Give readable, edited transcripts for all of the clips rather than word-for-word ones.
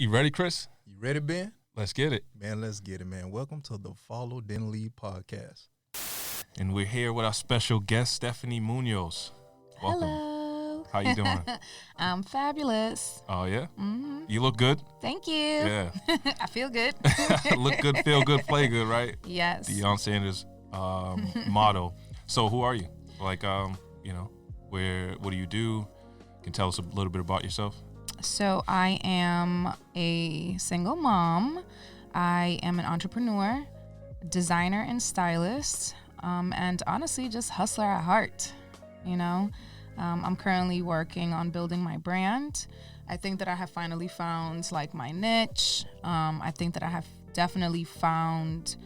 You ready, Chris? You ready, Ben? Let's get it. Man, let's get it, man. Welcome to the Follow Then Lead podcast. And we're here with our special guest, Stephanie Munoz. Welcome. Hello. How you doing? I'm fabulous. Oh, yeah? Mm-hmm. You look good? Thank you. Yeah. I feel good. Look good, feel good, play good, right? Yes. Deion Sanders' motto. So who are you? Like, what do you do? You can tell us a little bit about yourself? So I am a single mom. I am an entrepreneur, designer and stylist, and honestly, just hustler at heart. I'm currently working on building my brand. I think that I have finally found my niche. I think that I have definitely found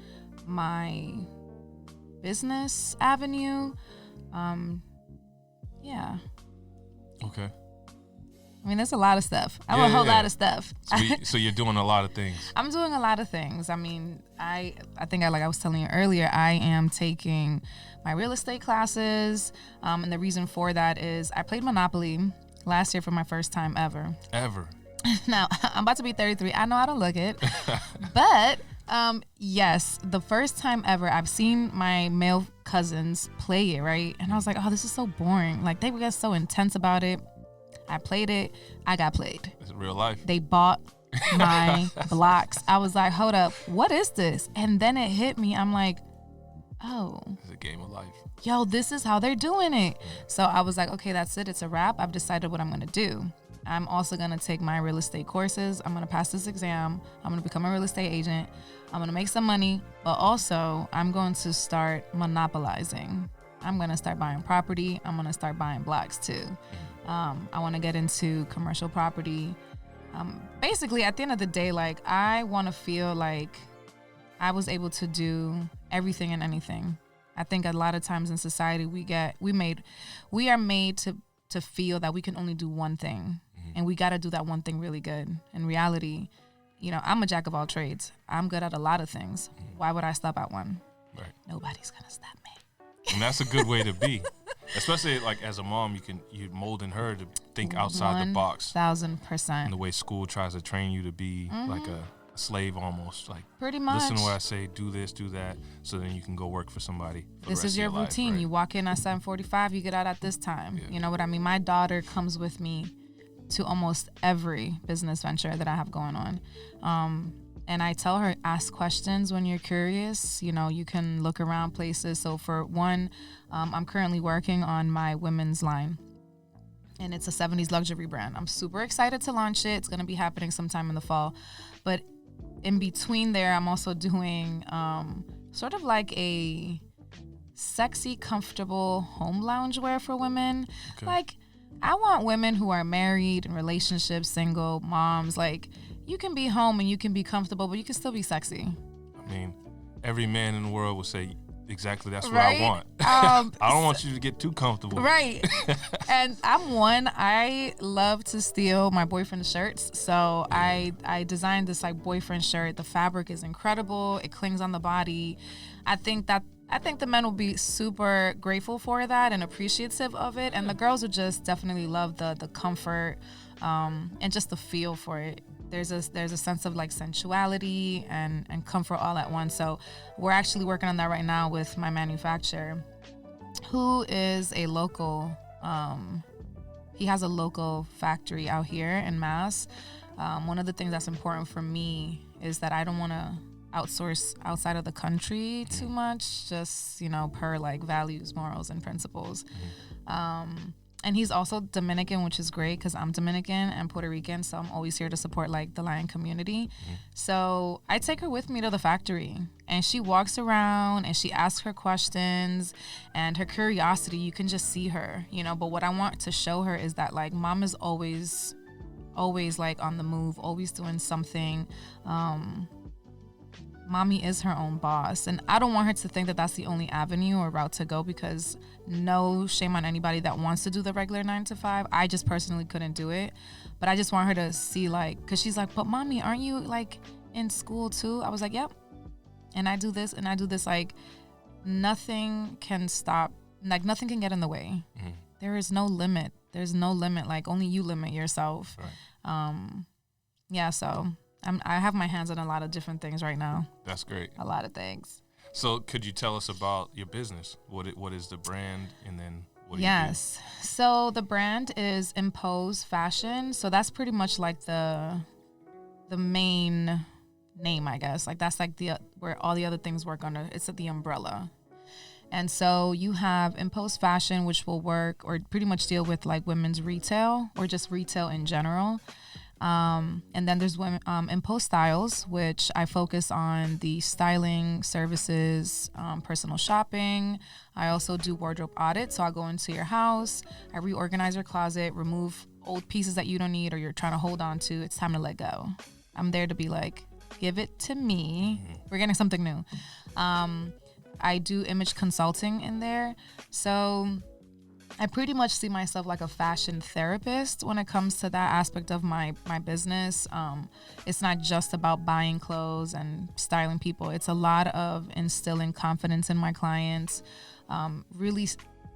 my business avenue. Yeah. Okay. I mean, there's a lot of stuff. I'm a whole lot of stuff. So you're doing a lot of things. I'm doing a lot of things. I mean, I think like I was telling you earlier, I am taking my real estate classes. And the reason for that is I played Monopoly last year for my first time ever. Now, I'm about to be 33. I know I don't look it. But, yes, the first time ever I've seen my male cousins play it, right? And I was like, oh, this is so boring. Like, they get so intense about it. I played it. I got played. It's real life. They bought my blocks. I was like, hold up, what is this? And then it hit me. I'm like, oh. It's a game of life. Yo, this is how they're doing it. So I was like, okay, that's it. It's a wrap. I've decided what I'm going to do. I'm also going to take my real estate courses. I'm going to pass this exam. I'm going to become a real estate agent. I'm going to make some money. But also, I'm going to start monopolizing. I'm going to start buying property. I'm going to start buying blocks too. I want to get into commercial property. Basically, at the end of the day, I want to feel like I was able to do everything and anything. I think a lot of times in society we are made to feel that we can only do one thing, and we got to do that one thing really good. In reality, I'm a jack of all trades. I'm good at a lot of things. Why would I stop at one? Right. Nobody's gonna stop me. And that's a good way to be. Especially as a mom, you're molding her to think outside the box. 1,000%. And the way school tries to train you to be like a slave almost. Like, pretty much. Listen to what I say, do this, do that, so then you can go work for somebody. This is your routine. Life, right? You walk in at 7:45, you get out at this time. Yeah. You know what I mean? My daughter comes with me to almost every business venture that I have going on. And I tell her, ask questions when you're curious. You can look around places. So for one, I'm currently working on my women's line. And it's a 70s luxury brand. I'm super excited to launch it. It's going to be happening sometime in the fall. But in between there, I'm also doing sort of like a sexy, comfortable home loungewear for women. Okay. I want women who are married, in relationships, single, moms. You can be home and you can be comfortable, but you can still be sexy. I mean, every man in the world will say exactly that's what right? I want. I don't want you to get too comfortable. Right. And I love to steal my boyfriend's shirts. So yeah. I designed this boyfriend shirt. The fabric is incredible. It clings on the body. I think the men will be super grateful for that and appreciative of it. And the girls would just definitely love the comfort and just the feel for it. There's a sense of sensuality and comfort all at once. So we're actually working on that right now with my manufacturer, who is a local, he has a local factory out here in Mass. One of the things that's important for me is that I don't want to outsource outside of the country too much, just, per values, morals, and principles. And he's also Dominican, which is great because I'm Dominican and Puerto Rican, so I'm always here to support the Lion community. So I take her with me to the factory, and she walks around and she asks her questions, and her curiosity, you can just see her, But what I want to show her is that mom is always on the move, always doing something. Mommy is her own boss. And I don't want her to think that that's the only avenue or route to go, because no shame on anybody that wants to do the regular 9 to 5. I just personally couldn't do it. But I just want her to see because she's like, but mommy, aren't you in school too? I was like, yep. And I do this and I do this. Nothing can stop, nothing can get in the way. Mm-hmm. There is no limit. There's no limit. Only you limit yourself. Right. Yeah, so I have my hands on a lot of different things right now. That's great. A lot of things. So could you tell us about your business? What is the brand, and then what do you Yes. So the brand is Impose Fashion. So that's pretty much like the main name, I guess. Like that's like the where all the other things work under. It's the umbrella. And so you have Impose Fashion, which will work or pretty much deal with like women's retail or just retail in general. And then there's women, Impose Styles, which I focus on the styling services, personal shopping. I also do wardrobe audits. So I'll go into your house, I reorganize your closet, remove old pieces that you don't need or you're trying to hold on to. It's time to let go. I'm there to be like, give it to me. We're getting something new. I do image consulting in there. So I pretty much see myself like a fashion therapist when it comes to that aspect of my business. It's not just about buying clothes and styling people. It's a lot of instilling confidence in my clients, really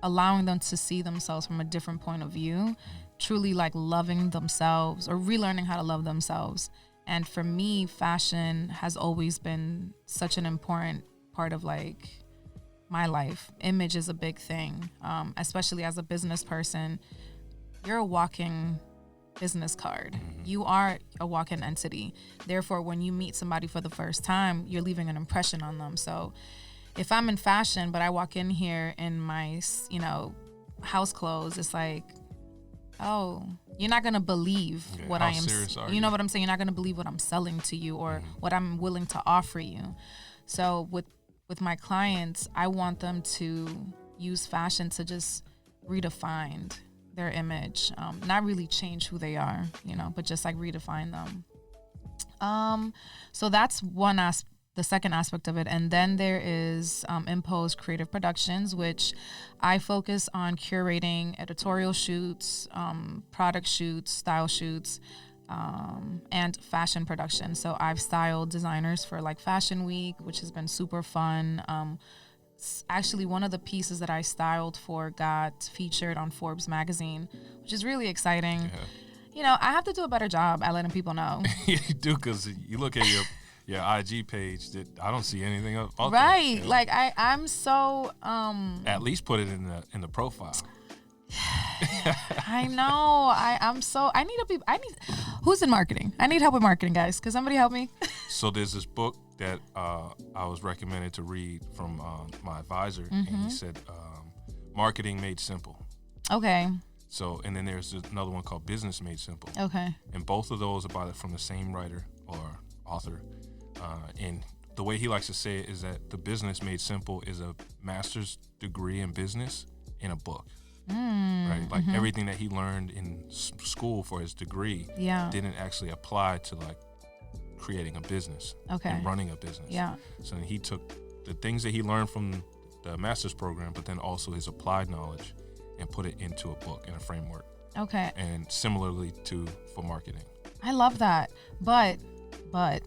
allowing them to see themselves from a different point of view, truly like loving themselves or relearning how to love themselves. And for me, fashion has always been such an important part of like my life. Image is a big thing, especially as a business person. You're a walking business card. You are a walking entity. Therefore, when you meet somebody for the first time, you're leaving an impression on them. So if I'm in fashion, but I walk in here in my, house clothes, it's like, oh, you're not going to believe what I am. You know what I'm saying? You're not going to believe what I'm selling to you or what I'm willing to offer you. So with my clients, I want them to use fashion to just redefine their image, not really change who they are, but just like redefine them. So that's the second aspect of it. And then there is Impose Creative Productions, which I focus on curating editorial shoots, product shoots, style shoots, and fashion production. So I've styled designers for like Fashion Week, which has been super fun. Actually, one of the pieces that I styled for got featured on Forbes magazine, which is really exciting. Yeah. I have to do a better job at letting people know. You do, because you look at your IG page, that I don't see anything about right. that. Like I'm so at least put it in the profile. I know. I need who's in marketing? I need help with marketing, guys. Can somebody help me? So there's this book that I was recommended to read from my advisor, and he said, Marketing Made Simple. Okay. So, and then there's another one called Business Made Simple. Okay. And both of those are from the same writer or author. And the way he likes to say it is that the Business Made Simple is a master's degree in business in a book. Right? Like everything that he learned in school for his degree didn't actually apply to like creating a business and running a business. Yeah. So then he took the things that he learned from the master's program, but then also his applied knowledge, and put it into a book and a framework. Okay. And similarly for marketing. I love that. But I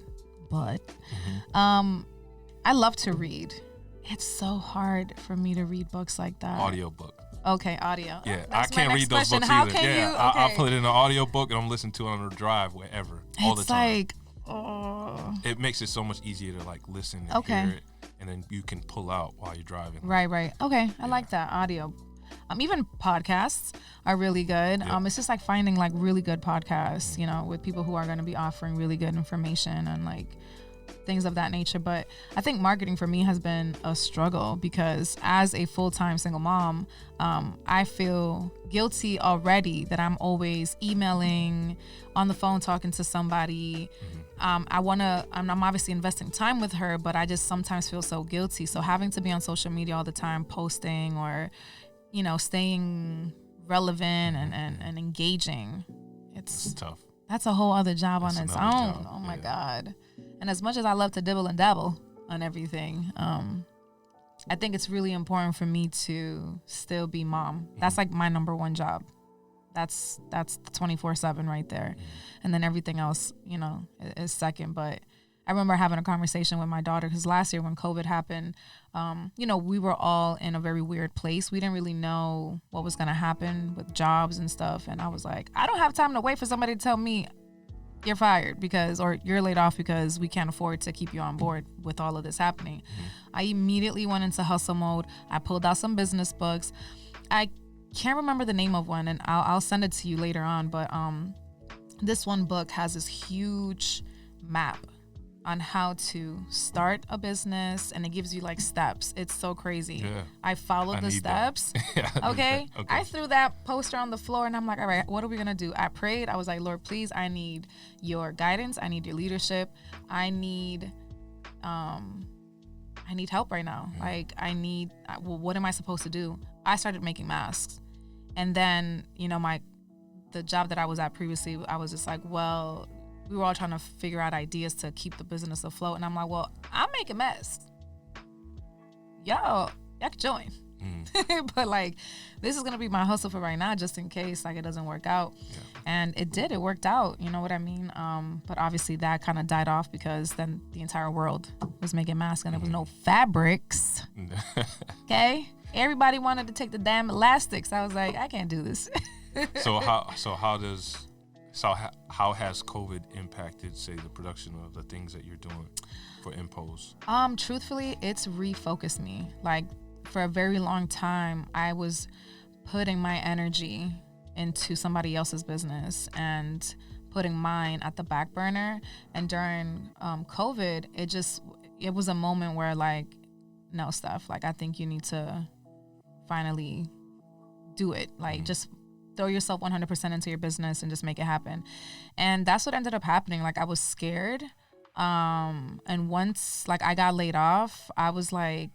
love to read. It's so hard for me to read books like that. Audiobook. Okay, audio. Yeah, I can't read those books either. I'll put it in an audiobook and I'm listening to it on the drive, wherever, all the time. It's like, it makes it so much easier to like listen and hear it, and then you can pull out while you're driving. Right. Okay, I like that, audio. Even podcasts are really good. It's just like finding like really good podcasts, with people who are going to be offering really good information and like things of that nature. But I think marketing for me has been a struggle, because as a full-time single mom, I feel guilty already that I'm always emailing, on the phone talking to somebody. I'm obviously investing time with her, but I just sometimes feel so guilty. So having to be on social media all the time, posting or, staying relevant and engaging, it's tough. That's a whole other job on its own. Oh my God. And as much as I love to dibble and dabble on everything, I think it's really important for me to still be mom. That's like my number one job. That's 24/7 right there. And then everything else, is second. But I remember having a conversation with my daughter, because last year when COVID happened, we were all in a very weird place. We didn't really know what was going to happen with jobs and stuff. And I was like, I don't have time to wait for somebody to tell me you're fired or you're laid off because we can't afford to keep you on board with all of this happening. I immediately went into hustle mode. I pulled out some business books. I can't remember the name of one, and I'll send it to you later on. But this one book has this huge map on how to start a business, and it gives you like steps. It's so crazy. Yeah. I followed the steps. Yeah, okay? I threw that poster on the floor, and I'm like, all right, what are we gonna do? I prayed. I was like, Lord, please, I need your guidance. I need your leadership. I need help right now. Yeah. What am I supposed to do? I started making masks, and then the job that I was at previously, I was just like, well, we were all trying to figure out ideas to keep the business afloat. And I'm like, well, I'm making masks. Y'all can join. But like, this is going to be my hustle for right now, just in case like it doesn't work out. Yeah. And it worked out. You know what I mean? But obviously that kind of died off because then the entire world was making masks and there was no fabrics. Okay. Everybody wanted to take the damn elastics. I was like, I can't do this. So how has COVID impacted, say, the production of the things that you're doing for Impose? Truthfully, it's refocused me. Like, for a very long time, I was putting my energy into somebody else's business and putting mine at the back burner. And during COVID, it was a moment where, like, no, Steph, like, I think you need to finally do it. Like, just throw yourself 100% into your business and just make it happen. And that's what ended up happening. Like, I was scared. And once like I got laid off, I was like,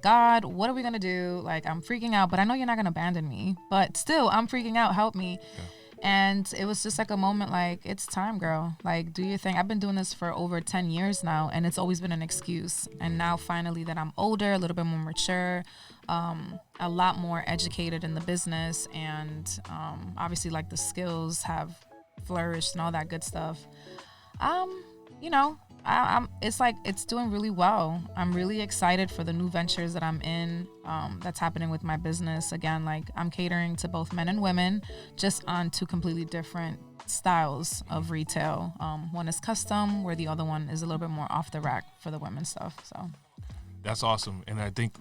God, what are we going to do? Like, I'm freaking out, but I know you're not going to abandon me, but still I'm freaking out. Help me. Yeah. And it was just like a moment, like, it's time, girl. Like, do your thing. I've been doing this for over 10 years now, and it's always been an excuse. And now finally that I'm older, a little bit more mature, a lot more educated in the business, and obviously like the skills have flourished and all that good stuff. It's doing really well. I'm really excited for the new ventures that I'm in, that's happening with my business. Again, like, I'm catering to both men and women, just on two completely different styles of retail. One is custom, where the other one is a little bit more off the rack for the women's stuff. So that's awesome. And I think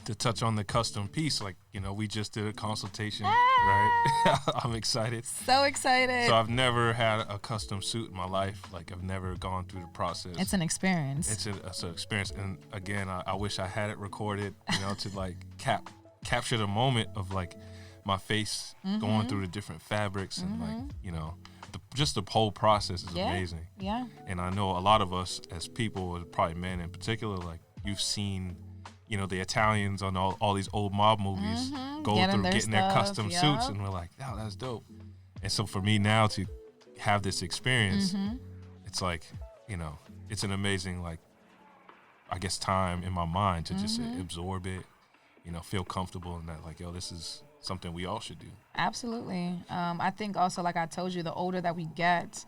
to touch on the custom piece, like, we just did a consultation, right? I'm excited. So excited. So I've never had a custom suit in my life. Like, I've never gone through the process. It's an experience. It's an experience. And again, I wish I had it recorded, to like capture the moment of like my face going through the different fabrics and like, just the whole process is amazing. Yeah. And I know a lot of us as people, probably men in particular, like, you've seen the Italians on all these old mob movies go through getting their custom suits, and we're like, oh, that's dope. And so for me now to have this experience, it's like, it's an amazing, like, I guess, time in my mind to just absorb it, feel comfortable in that, like, yo, this is something we all should do. Absolutely. I think also, like I told you, the older that we get,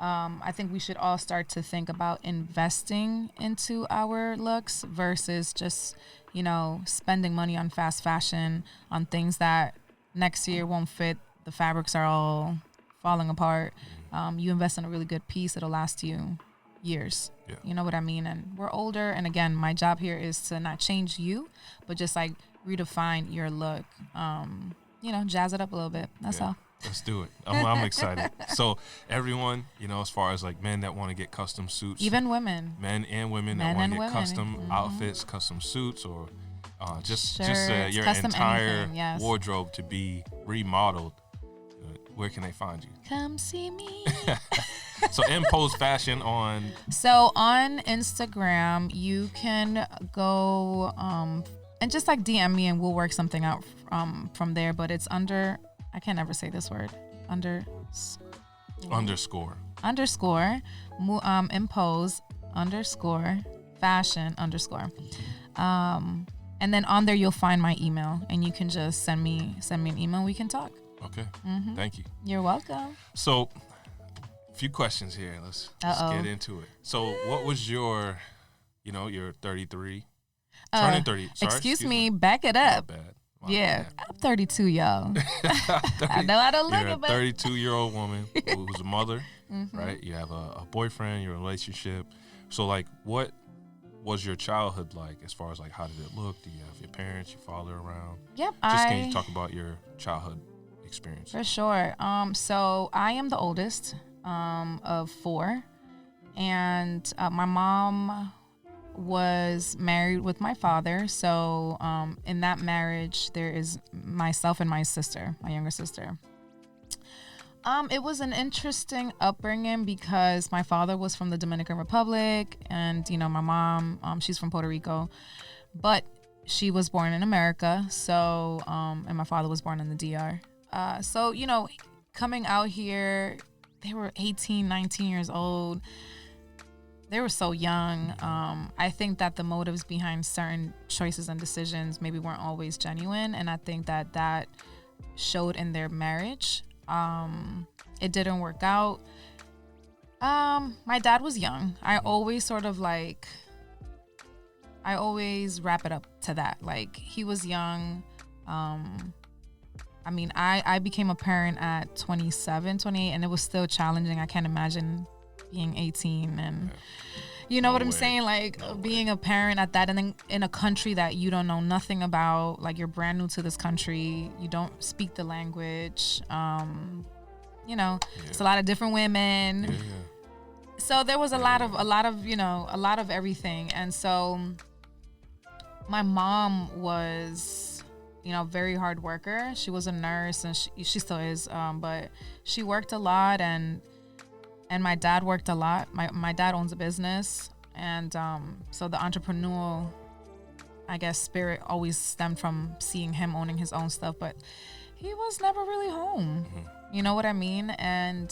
I think we should all start to think about investing into our looks versus just, spending money on fast fashion, on things that next year won't fit. The fabrics are all falling apart. You invest in a really good piece, it'll last you years. Yeah. You know what I mean? And we're older. And again, my job here is to not change you, but just like redefine your look, jazz it up a little bit. That's all. Let's do it. I'm excited. So everyone, as far as like men that want to get custom suits, even women, men and women that want to get custom outfits, custom suits, or just your entire wardrobe to be remodeled, where can they find you? Come see me. So Impose Fashion on. So on Instagram, you can go and just like DM me, and we'll work something out from there. But it's under. I can't ever say this word. Underscore. Impose _fashion _. And then on there you'll find my email, and you can just send me an email. We can talk. Okay. Thank you. You're welcome. So, a few questions here. Let's get into it. So, what was you're 33, turning 30. Sorry, excuse me. Back it up. Yeah, I'm 32, y'all. I know how to look You're it, a but 32-year-old woman who's a mother, right? You have a boyfriend, you're in a relationship. So, like, what was your childhood like as far as, like, how did it look? Do you have your parents, your father around? Yep. Can you talk about your childhood experience? For sure. So I am the oldest of 4. And my mom was married with my father. So in that marriage, there is myself and my sister, my younger sister. It was an interesting upbringing because my father was from the Dominican Republic, and my mom, she's from Puerto Rico, but she was born in America. So and my father was born in the DR. So coming out here, they were 18, 19 years old. They were so young. I think that the motives behind certain choices and decisions maybe weren't always genuine, and I think that showed in their marriage. It didn't work out. My dad was young. I always wrap it up to that. Like, he was young. I became a parent at 27, 28, and it was still challenging. I can't imagine being 18 and what I'm saying? Like, being a parent at that, and then in a country that you don't know nothing about. Like, you're brand new to this country. You don't speak the language. It's a lot of different women. Yeah. So there was a lot of everything. And so my mom was, very hard worker. She was a nurse, and she still is. But she worked a lot, and my dad worked a lot. My dad owns a business, and so the entrepreneurial, I guess, spirit always stemmed from seeing him owning his own stuff. But he was never really home. You know what I mean? And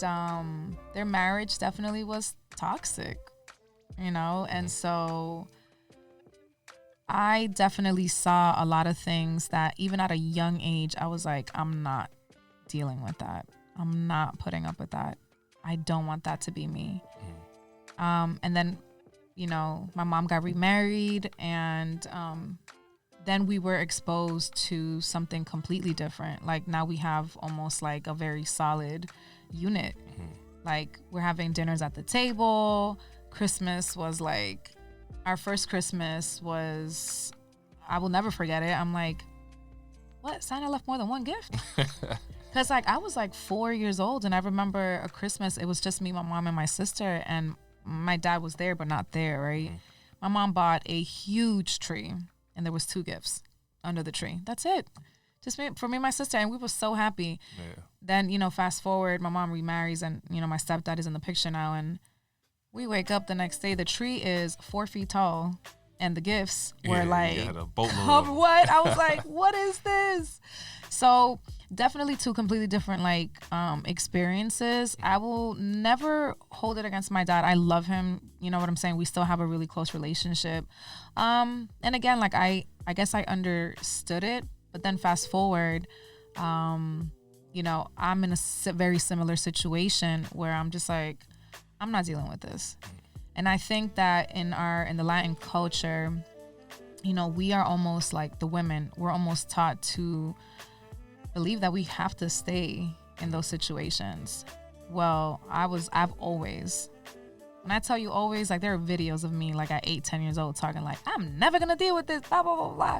their marriage definitely was toxic, and so I definitely saw a lot of things that even at a young age, I was like, I'm not dealing with that. I'm not putting up with that. I don't want that to be me. And then, my mom got remarried, and then we were exposed to something completely different. Like, now we have almost like a very solid unit. Like, we're having dinners at the table. Christmas was like, our first Christmas was, I will never forget it. I'm like, what? Santa left more than one gift? Because, like, I was like 4 years old, and I remember a Christmas, it was just me, my mom, and my sister, and my dad was there, but not there, right? My mom bought a huge tree, and there was 2 gifts under the tree. That's it. Just for me and my sister, and we were so happy. Yeah. Then, fast forward, my mom remarries, and, my stepdad is in the picture now, and we wake up the next day, the tree is 4 feet tall, and the gifts were like, what? I was like, what is this? So definitely 2 completely different experiences. I will never hold it against my dad. I love him. You know what I'm saying? We still have a really close relationship. And again, like, I guess I understood it, but then fast forward, I'm in a very similar situation where I'm just like, I'm not dealing with this. And I think that in the Latin culture, we are almost like the women. We're almost taught to believe that we have to stay in those situations. Well, I've always, when I tell you always, like, there are videos of me like at 8, 10 years old talking like, I'm never gonna deal with this, blah, blah, blah, blah.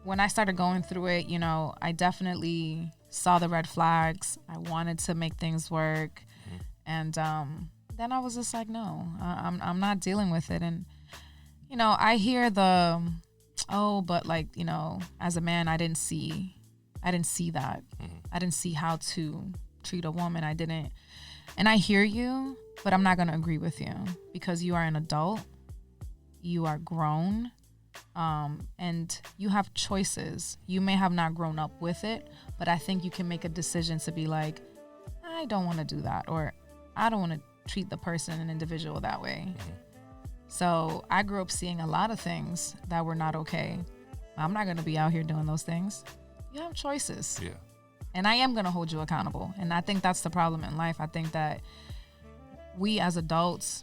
When I started going through it, I definitely saw the red flags. I wanted to make things work. And then I was just like, no, I'm not dealing with it. And, I hear but like, as a man, I didn't see that. I didn't see how to treat a woman. I didn't. And I hear you, but I'm not going to agree with you because you are an adult. You are grown. And you have choices. You may have not grown up with it, but I think you can make a decision to be like, I don't want to do that, or I don't want to treat the person, an individual, that way. So I grew up seeing a lot of things that were not okay. I'm not going to be out here doing those things. You have choices. Yeah. And I am going to hold you accountable. And I think that's the problem in life. I think that we as adults,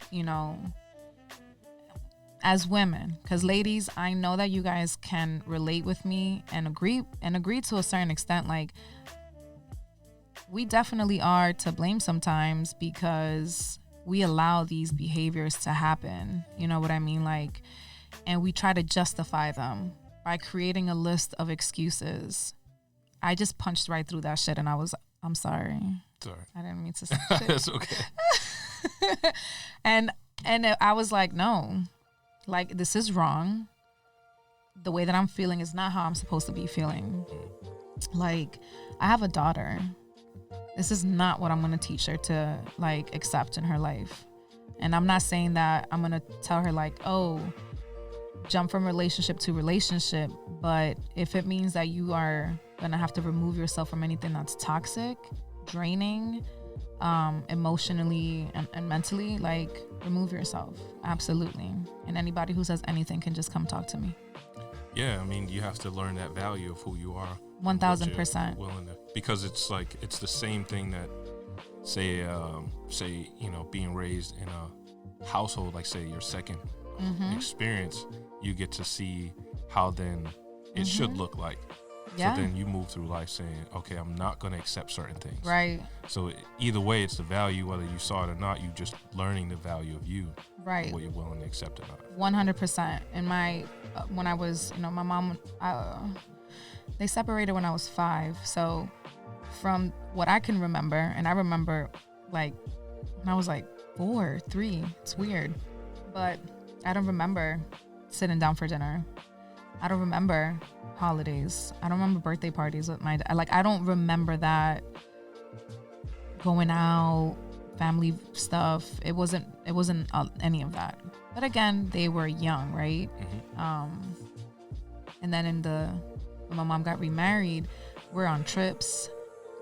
as women, because ladies, I know that you guys can relate with me and agree to a certain extent. Like, we definitely are to blame sometimes because we allow these behaviors to happen. You know what I mean? Like, and we try to justify them by creating a list of excuses. I just punched right through that shit, and I'm sorry. Sorry. I didn't mean to say shit. That's okay. And I was like, no, like, this is wrong. The way that I'm feeling is not how I'm supposed to be feeling. Like, I have a daughter. This is not what I'm going to teach her to, like, accept in her life. And I'm not saying that I'm going to tell her, like, oh, jump from relationship to relationship. But if it means that you are going to have to remove yourself from anything that's toxic, draining, emotionally and mentally, like, remove yourself. Absolutely. And anybody who says anything can just come talk to me. Yeah, I mean, you have to learn that value of who you are. 1000%. Because it's like, it's the same thing that, say, you know, being raised in a household, like, say, your second experience, you get to see how then it should look like. Yeah. So then you move through life saying, okay, I'm not going to accept certain things. Right. So either way, it's the value, whether you saw it or not, you just learning the value of you. Right. What you're willing to accept or not. 100%. And when I was, you know, my mom, they separated when I was 5. So from what I can remember, and I remember, like, when I was like 4, 3, it's weird. But I don't remember sitting down for dinner. I don't remember holidays. I don't remember birthday parties with my dad. Like, I don't remember that, going out, family stuff. It wasn't any of that. But again, they were young, right? And then when my mom got remarried, we're on trips,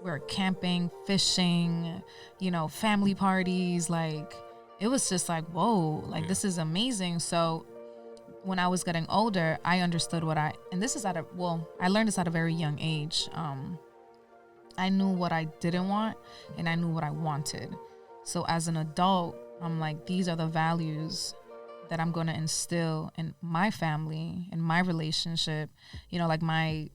we're camping, fishing, you know, family parties. Like, it was just like, whoa, like, this is amazing. So when I was getting older, I understood I learned this at a very young age. I knew what I didn't want and I knew what I wanted. So as an adult, I'm like, these are the values that I'm going to instill in my family, in my relationship. You know, like my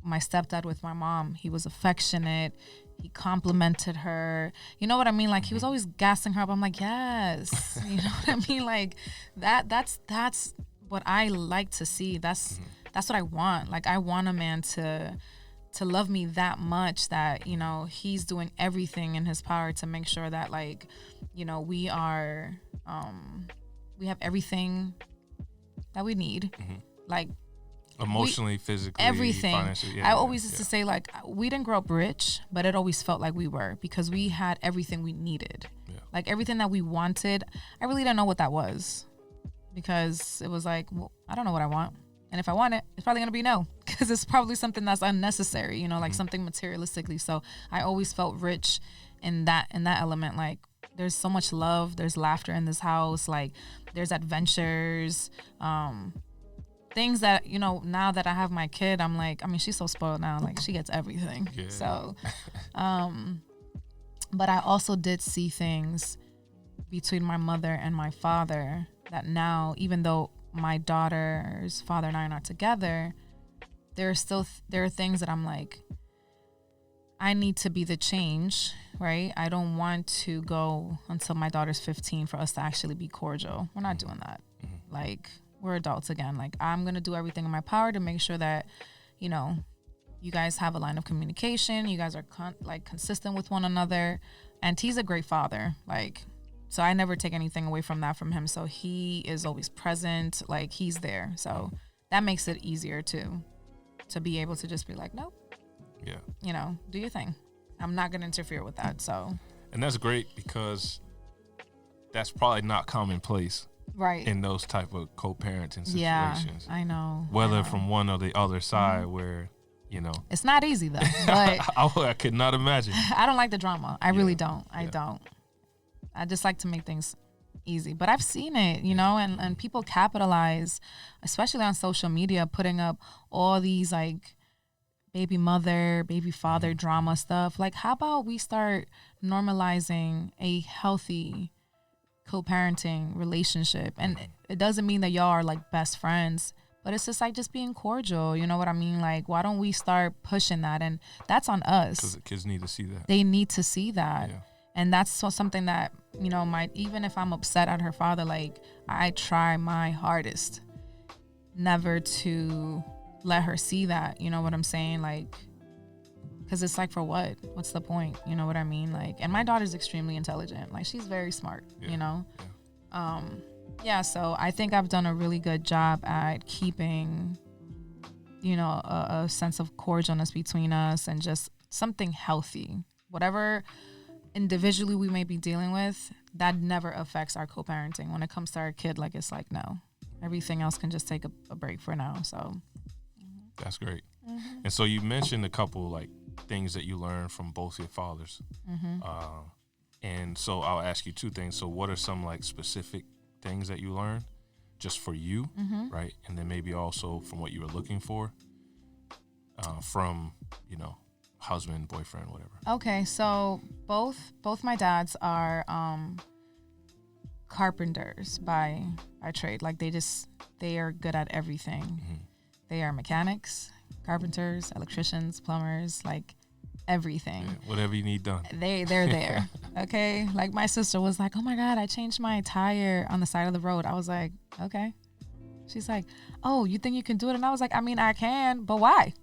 stepdad with my mom, he was affectionate. He complimented her. You know what I mean? Like, he was always gassing her up. I'm like, yes. You know what I mean? Like, that's what I like to see. That's what I want. Like, I want a man to love me that much that, you know, he's doing everything in his power to make sure that, like, you know, we have everything that we need. Like, emotionally, physically, everything. Financially. I always used to say, like, we didn't grow up rich, but it always felt like we were, because we had everything we needed. Like, everything that we wanted. I really didn't know what that was, because it was like, well, I don't know what I want. And if I want it, it's probably going to be no, because it's probably something that's unnecessary, you know, like something materialistically. So I always felt rich in that element. Like, there's so much love. There's laughter in this house. Like, there's adventures, things that, you know, now that I have my kid, I'm like, I mean, she's so spoiled now. Like, she gets everything. Yeah. So, but I also did see things between my mother and my father that now, even though my daughter's father and I are not together, there are things that I'm like, I need to be the change, right? I don't want to go until my daughter's 15 for us to actually be cordial. We're not doing that. Like, we're adults again. Like, I'm going to do everything in my power to make sure that, you know, you guys have a line of communication. You guys are consistent with one another. And he's a great father. Like, so I never take anything away from him. So he is always present. Like, he's there. So that makes it easier to be able to just be like, nope. Yeah. You know, do your thing. I'm not going to interfere with that. So. And that's great, because that's probably not commonplace. Right. In those type of co-parenting situations. Yeah, I know. Whether from one or the other side, where, you know. It's not easy, though. But I could not imagine. I don't like the drama. I really don't. I don't. I just like to make things easy. But I've seen it, you know, and people capitalize, especially on social media, putting up all these, like, baby mother, baby father drama stuff. Like, how about we start normalizing a healthy co-parenting relationship. And it doesn't mean that y'all are like best friends, but it's just like just being cordial. You know what I mean? Like, why don't we start pushing that? And that's on us. Because the kids need to see that. They need to see that. Yeah. And that's something that, you know, even if I'm upset at her father, like, I try my hardest never to let her see that. You know what I'm saying? Like, because it's like, for what? What's the point? You know what I mean? Like, and my daughter's extremely intelligent. Like, she's very smart, you know? Yeah. So I think I've done a really good job at keeping, you know, a sense of cordialness between us and just something healthy. Whatever individually we may be dealing with, that never affects our co-parenting. When it comes to our kid, like, it's like, no. Everything else can just take a break for now. So that's great. And so you mentioned a couple like things that you learned from both your fathers. And so I'll ask you two things. So what are some like specific things that you learned just for you, right? And then maybe also from what you were looking for from, you know, husband, boyfriend, whatever. Okay, so both my dads are carpenters by trade. Like, they are good at everything. They are mechanics, carpenters, electricians, plumbers, like everything. Yeah, whatever you need done. They're there. Okay. Like, my sister was like, oh my God, I changed my tire on the side of the road. I was like, okay. She's like, oh, you think you can do it? And I was like, I mean, I can, but why?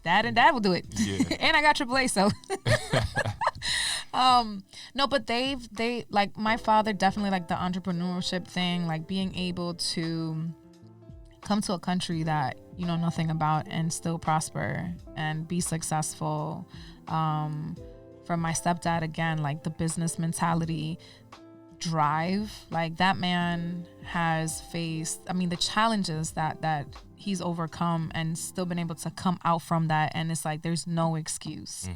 Dad and Dad will do it. Yeah. And I got AAA, so. No, but they like, my father definitely, like, the entrepreneurship thing, like being able to come to a country that you know nothing about and still prosper and be successful. From my stepdad, again, like the business mentality, drive, like that man has faced, I mean, the challenges that he's overcome and still been able to come out from that. And it's like, there's no excuse.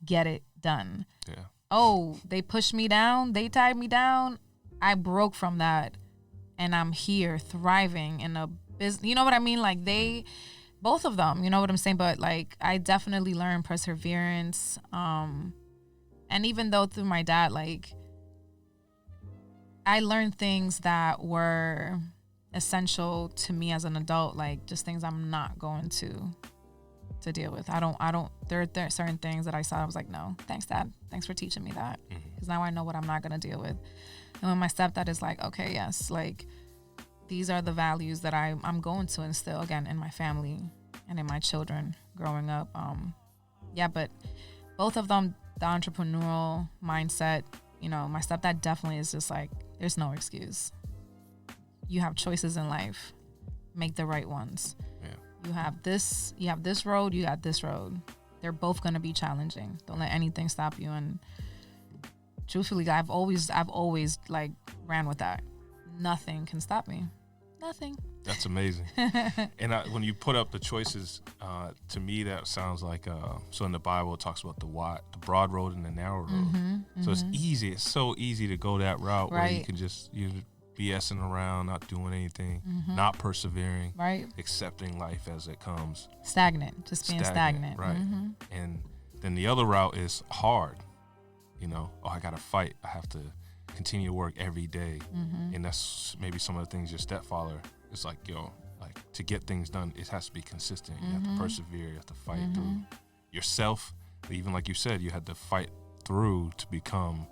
Get it done. Yeah. Oh, they pushed me down. They tied me down. I broke from that and I'm here thriving in a business. You know what I mean? Like, both of them, you know what I'm saying? But like, I definitely learned perseverance. And even though through my dad, like, I learned things that were essential to me as an adult, like just things I'm not going to deal with. I don't, there are certain things that I saw, I was like, no, thanks, Dad. Thanks for teaching me that. Because now I know what I'm not going to deal with. And when my stepdad is like, okay, yes, like, these are the values that I'm going to instill, again, in my family and in my children growing up. Yeah, but both of them, the entrepreneurial mindset, you know, my stepdad definitely is just like, there's no excuse. You have choices in life. Make the right ones. Yeah. You have this road, you got this road. They're both going to be challenging. Don't let anything stop you. And truthfully, I've always like ran with that. Nothing can stop me. Nothing. That's amazing. And when you put up the choices, to me that sounds like so in the Bible it talks about the broad road and the narrow road. So it's easy. It's so easy to go that route where you can just BSing around, not doing anything, not persevering, right? Accepting life as it comes. Stagnant, just being stagnant. Right. And then the other route is hard. You know, I got to fight. I have to continue to work every day. And that's maybe some of the things your stepfather is like, like to get things done, it has to be consistent. You have to persevere. You have to fight through yourself. Even like you said, you had to fight through to become,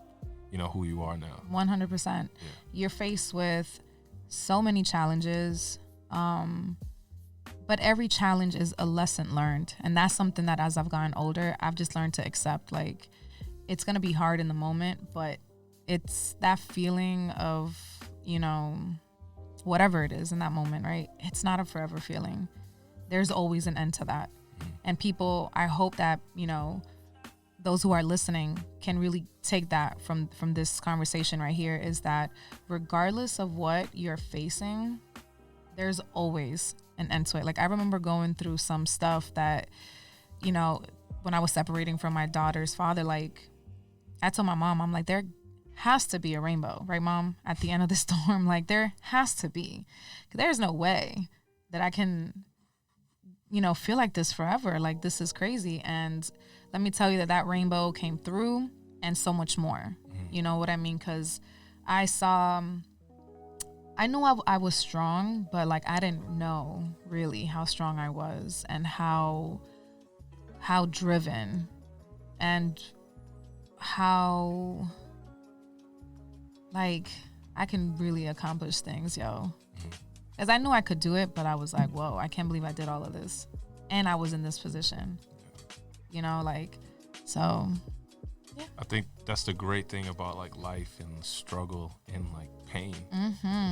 you know, who you are now. 100%. Yeah. You're faced with so many challenges, but every challenge is a lesson learned. And that's something that as I've gotten older, I've just learned to accept. Like, it's going to be hard in the moment, but it's that feeling of, you know, whatever it is in that moment, right? It's not a forever feeling. There's always an end to that. And people, I hope that, you know, those who are listening can really take that from this conversation right here, is that regardless of what you're facing, there's always an end to it. Like, I remember going through some stuff that, you know, when I was separating from my daughter's father, like, I told my mom, I'm like, there has to be a rainbow, right, Mom? At the end of the storm, like, there has to be. There's no way that I can, you know, feel like this forever. Like, this is crazy. And let me tell you that rainbow came through and so much more. You know what I mean? Because I saw, I knew I was strong, but like I didn't know really how strong I was and how driven and how like I can really accomplish things, yo. Because I knew I could do it, but I was like, whoa, I can't believe I did all of this. And I was in this position, you know, like, so. Yeah. I think that's the great thing about like life and struggle and like pain,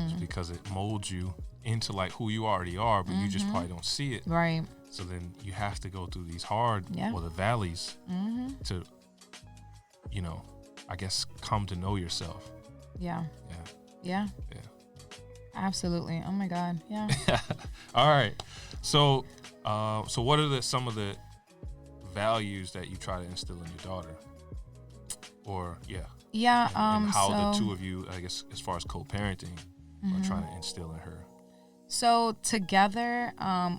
is because it molds you into like who you already are, but you just probably don't see it. Right. So then you have to go through these hard or the valleys to, you know, I guess come to know yourself. Yeah. Yeah. Yeah. Yeah. Absolutely. Oh my God. Yeah. All right. So, so what are some of the values that you try to instill in your daughter? Or Yeah. And how the two of you, I guess, as far as co-parenting, are trying to instill in her. So together,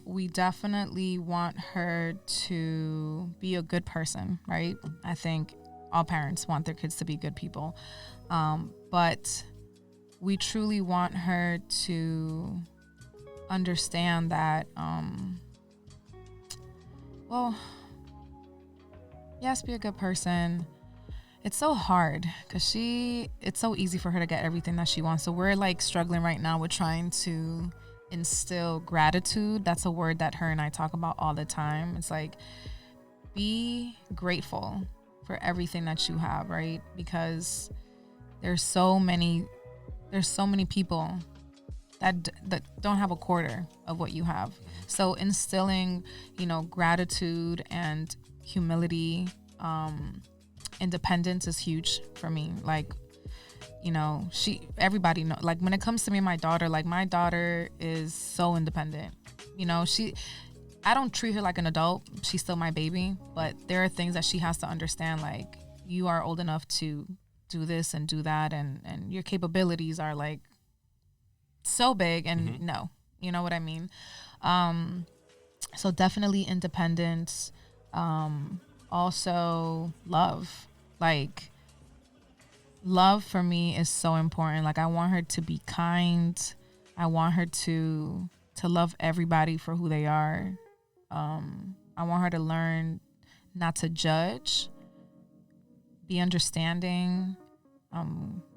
we definitely want her to be a good person, right? I think all parents want their kids to be good people, but we truly want her to understand that, well, yes, be a good person. It's so hard because it's so easy for her to get everything that she wants. So we're like struggling right now with trying to instill gratitude. That's a word that her and I talk about all the time. It's like, be grateful for everything that you have, right? Because there's so many people that don't have a quarter of what you have. So instilling, you know, gratitude and humility, independence is huge for me. Like, you know, everybody know, like when it comes to me and my daughter, like my daughter is so independent. You know, I don't treat her like an adult. She's still my baby, but there are things that she has to understand. Like, you are old enough to do this and do that, and your capabilities are like so big, and no, you know what I mean? So definitely independence. Also love. Like, love for me is so important. Like, I want her to be kind. I want her to love everybody for who they are. I want her to learn not to judge, be understanding.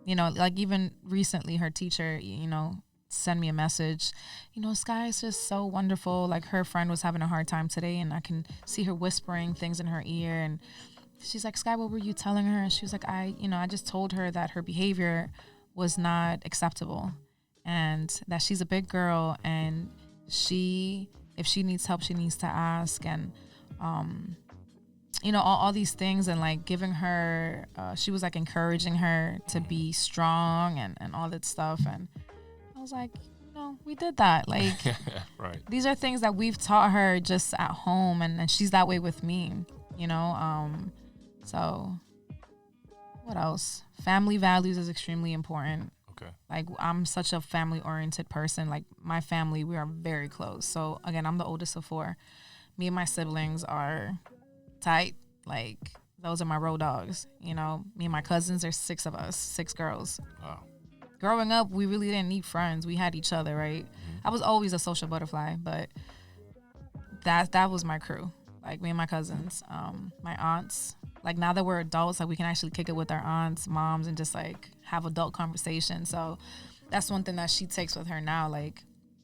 You know, like even recently her teacher, you know, sent me a message, you know, Sky is just so wonderful. Like, her friend was having a hard time today, and I can see her whispering things in her ear, and she's like, Sky, what were you telling her? And she was like, I just told her that her behavior was not acceptable, and that she's a big girl, and if she needs help, she needs to ask. And you know, all these things, and like giving her, she was like encouraging her to be strong and all that stuff. And I was like, you know, we did that. Like, right. These are things that we've taught her just at home, and she's that way with me, you know? So what else? Family values is extremely important. Okay. Like, I'm such a family-oriented person. Like, my family, we are very close. So again, I'm the oldest of 4. Me and my siblings are tight. Like, those are my road dogs. You know, me and my cousins, there's 6 of us, 6 girls. Wow. Growing up, we really didn't need friends. We had each other, right? I was always a social butterfly, but that was my crew. Like, me and my cousins, my aunts. Like, now that we're adults, like, we can actually kick it with our aunts, moms, and just like have adult conversation. So that's one thing that she takes with her now. Like,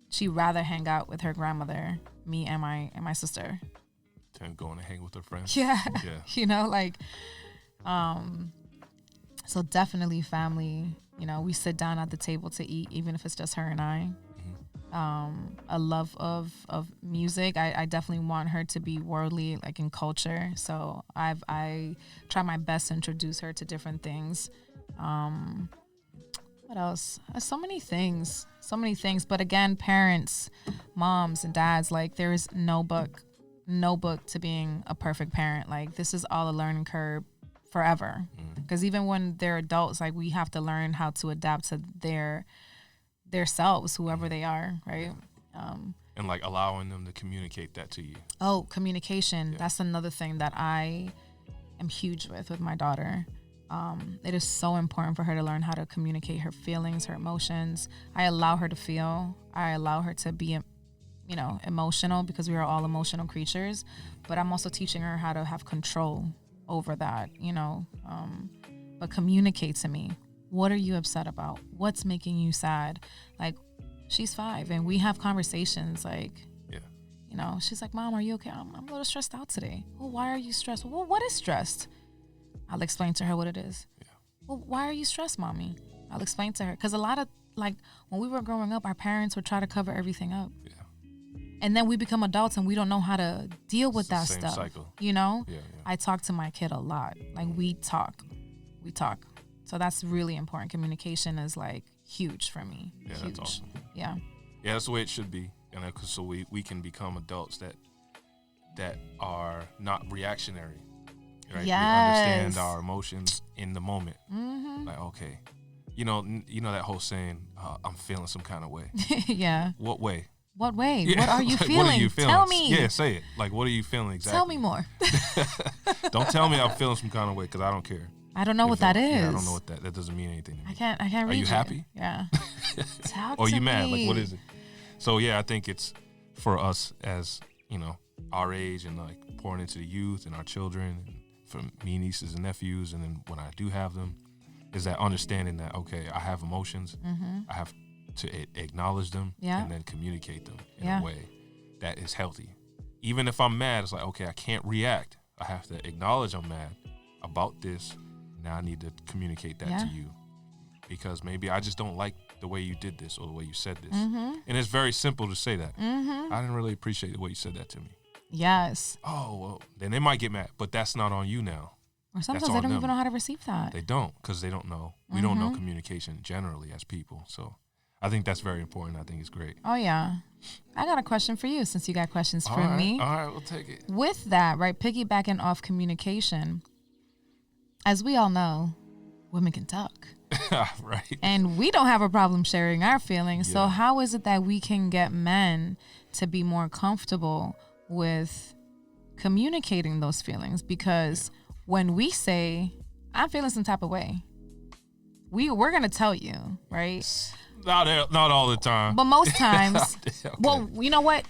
she'd rather hang out with her grandmother, me and my sister, than going to hang with her friends. Yeah. Yeah. You know, like, so definitely family. You know, we sit down at the table to eat, even if it's just her and I. A love of music. I definitely want her to be worldly, like in culture. So I try my best to introduce her to different things. What else? So many things. But again, parents, moms and dads, like, there is no book to being a perfect parent. Like, this is all a learning curve forever. Because even when they're adults, like, we have to learn how to adapt to their selves, whoever they are, right? And like allowing them to communicate that to you. Oh, communication. Yeah. That's another thing that I am huge with my daughter. It is so important for her to learn how to communicate her feelings, her emotions. I allow her to feel. I allow her to be, emotional, because we are all emotional creatures. But I'm also teaching her how to have control over that, but communicate to me. What are you upset about? What's making you sad? Like, she's 5 and we have conversations like, she's like, Mom, are you okay? I'm a little stressed out today. Well, why are you stressed? Well, what is stressed? I'll explain to her what it is. Yeah. Well, why are you stressed, Mommy? I'll explain to her. Because a lot of, like, when we were growing up, our parents would try to cover everything up. Yeah. And then we become adults and we don't know how to deal with that stuff. Cycle. Yeah. I talk to my kid a lot. Like, we talk. So that's really important. Communication is, like, huge for me. Yeah, huge. That's awesome. Yeah. Yeah, that's the way it should be. So we can become adults that are not reactionary. Right? Yes. We understand our emotions in the moment. Mm-hmm. Like, okay, you know that whole saying, I'm feeling some kind of way. Yeah. What way? What way? Yeah. What are you like, feeling? What are you feeling? Tell me. Yeah, say it. Like, what are you feeling exactly? Tell me more. Don't tell me I'm feeling some kind of way, because I don't care. I don't know what that is. Yeah, I don't know what that doesn't mean anything to me. I can't read Are you happy? Yeah. Talk or to you mad? me. Like, what is it? So yeah, I think it's for us as, our age, and like pouring into the youth and our children, and for me, nieces and nephews, and then when I do have them, is that understanding that, okay, I have emotions, I have to acknowledge them, and then communicate them in a way that is healthy. Even if I'm mad, it's like, okay, I can't react. I have to acknowledge I'm mad about this. Now I need to communicate that to you, because maybe I just don't like the way you did this or the way you said this. And it's very simple to say that. I didn't really appreciate the way you said that to me. Yes. Oh, well, then they might get mad, but that's not on you now. Or sometimes they don't even know how to receive that. They don't, because they don't know. We don't know communication generally as people. So I think that's very important. I think it's great. Oh, yeah. I got a question for you, since you got questions for me. All right, we'll take it. With that, right, piggybacking off communication, as we all know, women can talk. Right. And we don't have a problem sharing our feelings. Yeah. So how is it that we can get men to be more comfortable with communicating those feelings? Because when we say, I'm feeling some type of way, we're going to tell you, right? Not all the time. But most times. Okay. Well, you know what?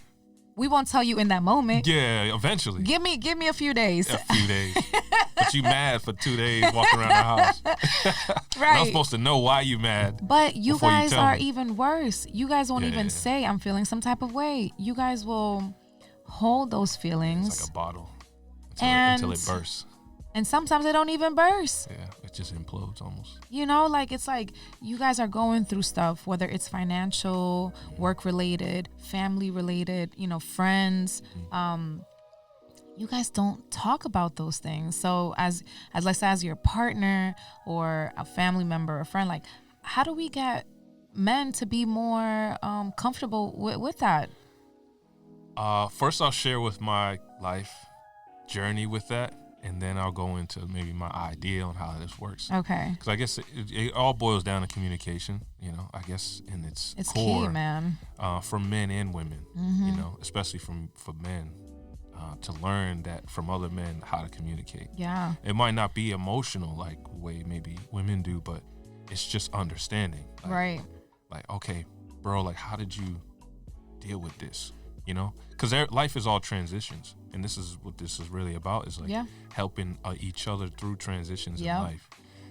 We won't tell you in that moment. Yeah, eventually. Give me a few days. A few days. But you mad for 2 days walking around the house. Right. I'm supposed to know why you mad. But you guys are even worse. You guys won't even say, I'm feeling some type of way. You guys will hold those feelings. It's like a bottle until it bursts. And sometimes they don't even burst. Yeah, it just implodes almost. It's like you guys are going through stuff, whether it's financial, work-related, family-related, friends. You guys don't talk about those things. So as let's say, as your partner or a family member, a friend, like, how do we get men to be more comfortable with that? First, I'll share with my life journey with that. And then I'll go into maybe my idea on how this works. Okay. Because I guess it all boils down to communication, I guess, in its core. Key, man. For men and women, especially for men, to learn that from other men how to communicate. Yeah. It might not be emotional like the way maybe women do, but it's just understanding. Like, right. Like, okay, bro, like, how did you deal with this? Because life is all transitions. And this is what this is really about, is like helping each other through transitions in life.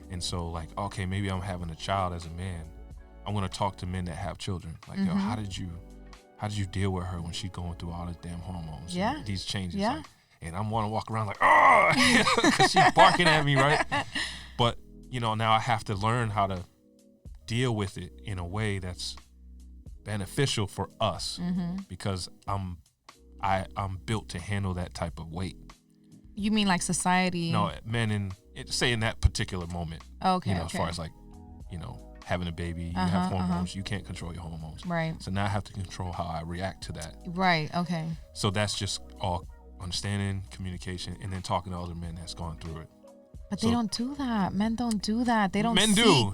And so, like, okay, maybe I'm having a child as a man. I'm going to talk to men that have children. Like, yo, how did you deal with her when she's going through all the damn hormones? Yeah. These changes. Yeah. Like, and I'm want to walk around like, oh, because she's barking at me, right? But, now I have to learn how to deal with it in a way that's beneficial for us, because I'm built to handle that type of weight. You mean like society? No, men in that particular moment. Okay. As far as like, having a baby, you have hormones, you can't control your hormones. Right. So now I have to control how I react to that. Right. Okay. So that's just all understanding, communication, and then talking to other men that's gone through it. But they don't do that. Men don't do that. They don't. Men do.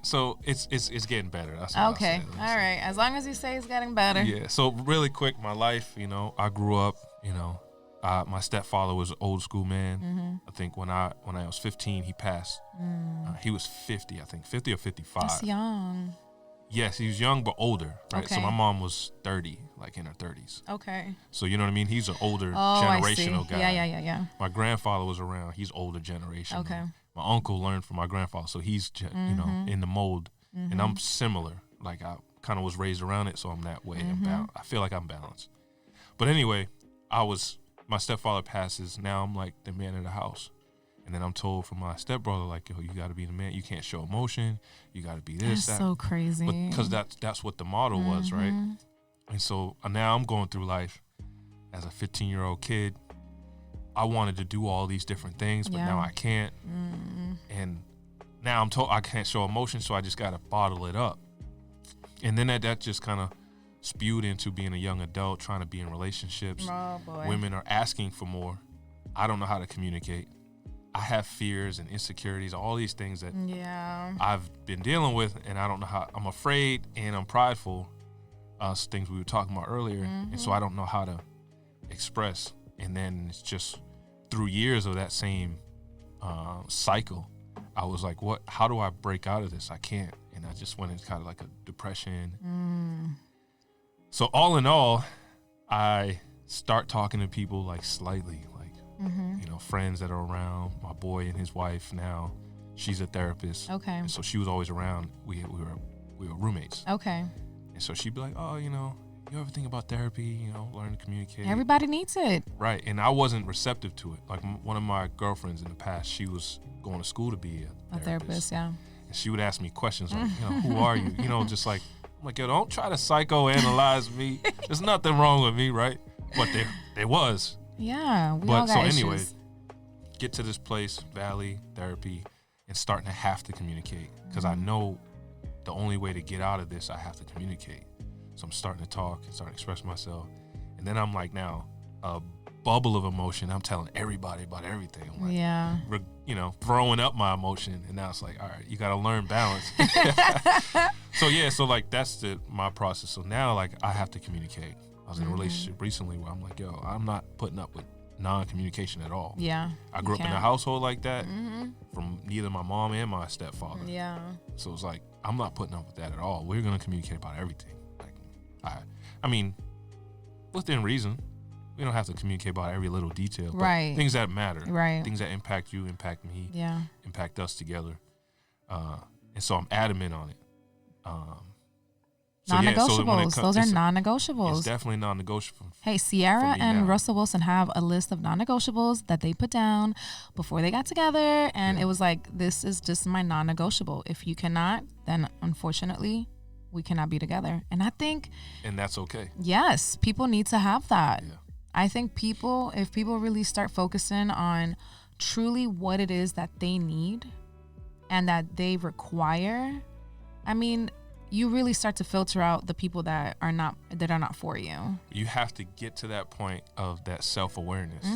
So it's getting better. That's what okay. All right. As long as you say it's getting better. Yeah. So really quick, my life, I grew up, My stepfather was an old school man. I think when I was 15, he passed. He was 50, I think, 50 or 55. That's young. Yes, he was young but older, right? Okay. So my mom was 30, like in her 30s. Okay. So you know what I mean? He's an older I generational see. guy. Yeah. My grandfather was around. He's older generation. Okay. My uncle learned from my grandfather, so he's you know, in the mold. And I'm similar. Like I kind of was raised around it, so I'm that way. I feel like I'm balanced. But anyway, my stepfather passes. Now I'm like the man of the house. And then I'm told from my stepbrother, like, yo, you got to be the man. You can't show emotion. You got to be this, That's that. so crazy. Because that's what the model was, right? And so now I'm going through life as a 15-year-old kid. I wanted to do all these different things, but now I can't. And now I'm told I can't show emotion, so I just got to bottle it up. And then that just kind of spewed into being a young adult, trying to be in relationships. Oh, boy. Women are asking for more. I don't know how to communicate. I have fears and insecurities, all these things that I've been dealing with, and I don't know how. I'm afraid and I'm prideful, things we were talking about earlier, and so I don't know how to express. And then it's just through years of that same cycle, I was like, what? How do I break out of this? I can't. And I just went into kind of like a depression. So all in all, I start talking to people like slightly, like, you know, friends that are around. My boy and his wife now, she's a therapist. Okay. And so she was always around. We were roommates. Okay. And so she'd be like, oh, you know, you ever think about therapy? You know, learn to communicate. Everybody needs it. Right. And I wasn't receptive to it. Like one of my girlfriends in the past, she was going to school to be a therapist. Yeah. And she would ask me questions like, you know, who are you? You know, just like, I'm like, yo, don't try to psychoanalyze me. There's nothing wrong with me, right? But there was. Yeah, we all got issues. Anyway, get to this place, Valley, therapy, and starting to have to communicate. Because I know the only way to get out of this, I have to communicate. So I'm starting to talk and starting to express myself. And then I'm like now, a bubble of emotion. I'm telling everybody about everything. I'm like, you know, throwing up my emotion. And now it's like, all right, you got to learn balance. So like that's my process. So now like I have to communicate. I was in a relationship recently where I'm like, yo, I'm not putting up with non-communication at all. Yeah. I grew up in a household like that from neither my mom and my stepfather. Yeah. So it's like, I'm not putting up with that at all. We're going to communicate about everything. Like, I mean, within reason. We don't have to communicate about every little detail. But things that matter. Right. Things that impact you, impact me. Yeah. Impact us together. And so I'm adamant on it. Non-negotiables. Those are non-negotiables. It's definitely non-negotiable. Hey, Sierra and Russell Wilson have a list of non-negotiables that they put down before they got together. And it was like, this is just my non-negotiable. If you cannot, then unfortunately, we cannot be together. And I think... And that's okay. Yes, people need to have that. Yeah. I think if people really start focusing on truly what it is that they need and that they require, I mean, you really start to filter out the people that are not for you. You have to get to that point of that self-awareness.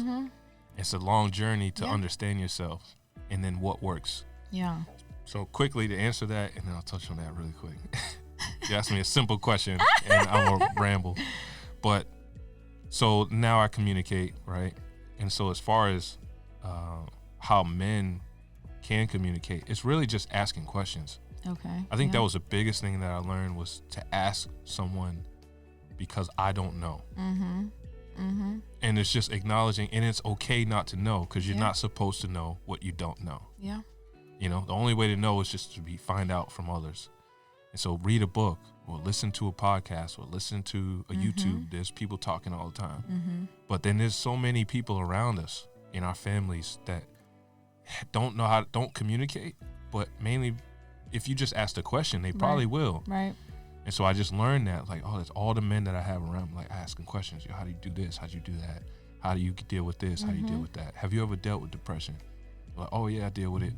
It's a long journey to understand yourself and then what works. Yeah. So quickly to answer that, and then I'll touch on that really quick. You asked me a simple question and I'm gonna ramble. But so now I communicate, right? And so as far as how men can communicate, it's really just asking questions. Okay. I think that was the biggest thing that I learned was to ask someone because I don't know. And it's just acknowledging, and it's okay not to know because you're not supposed to know what you don't know. Yeah. You know, the only way to know is just to find out from others. And so read a book or listen to a podcast or listen to a YouTube. There's people talking all the time. But then there's so many people around us in our families that don't communicate, but mainly if you just ask the question, they probably will. Right. And so I just learned that, like, that's all the men that I have around, like asking questions. Yo, how do you do this? How do you do that? How do you deal with this? How do you deal with that? Have you ever dealt with depression? Like, oh yeah, I deal with it.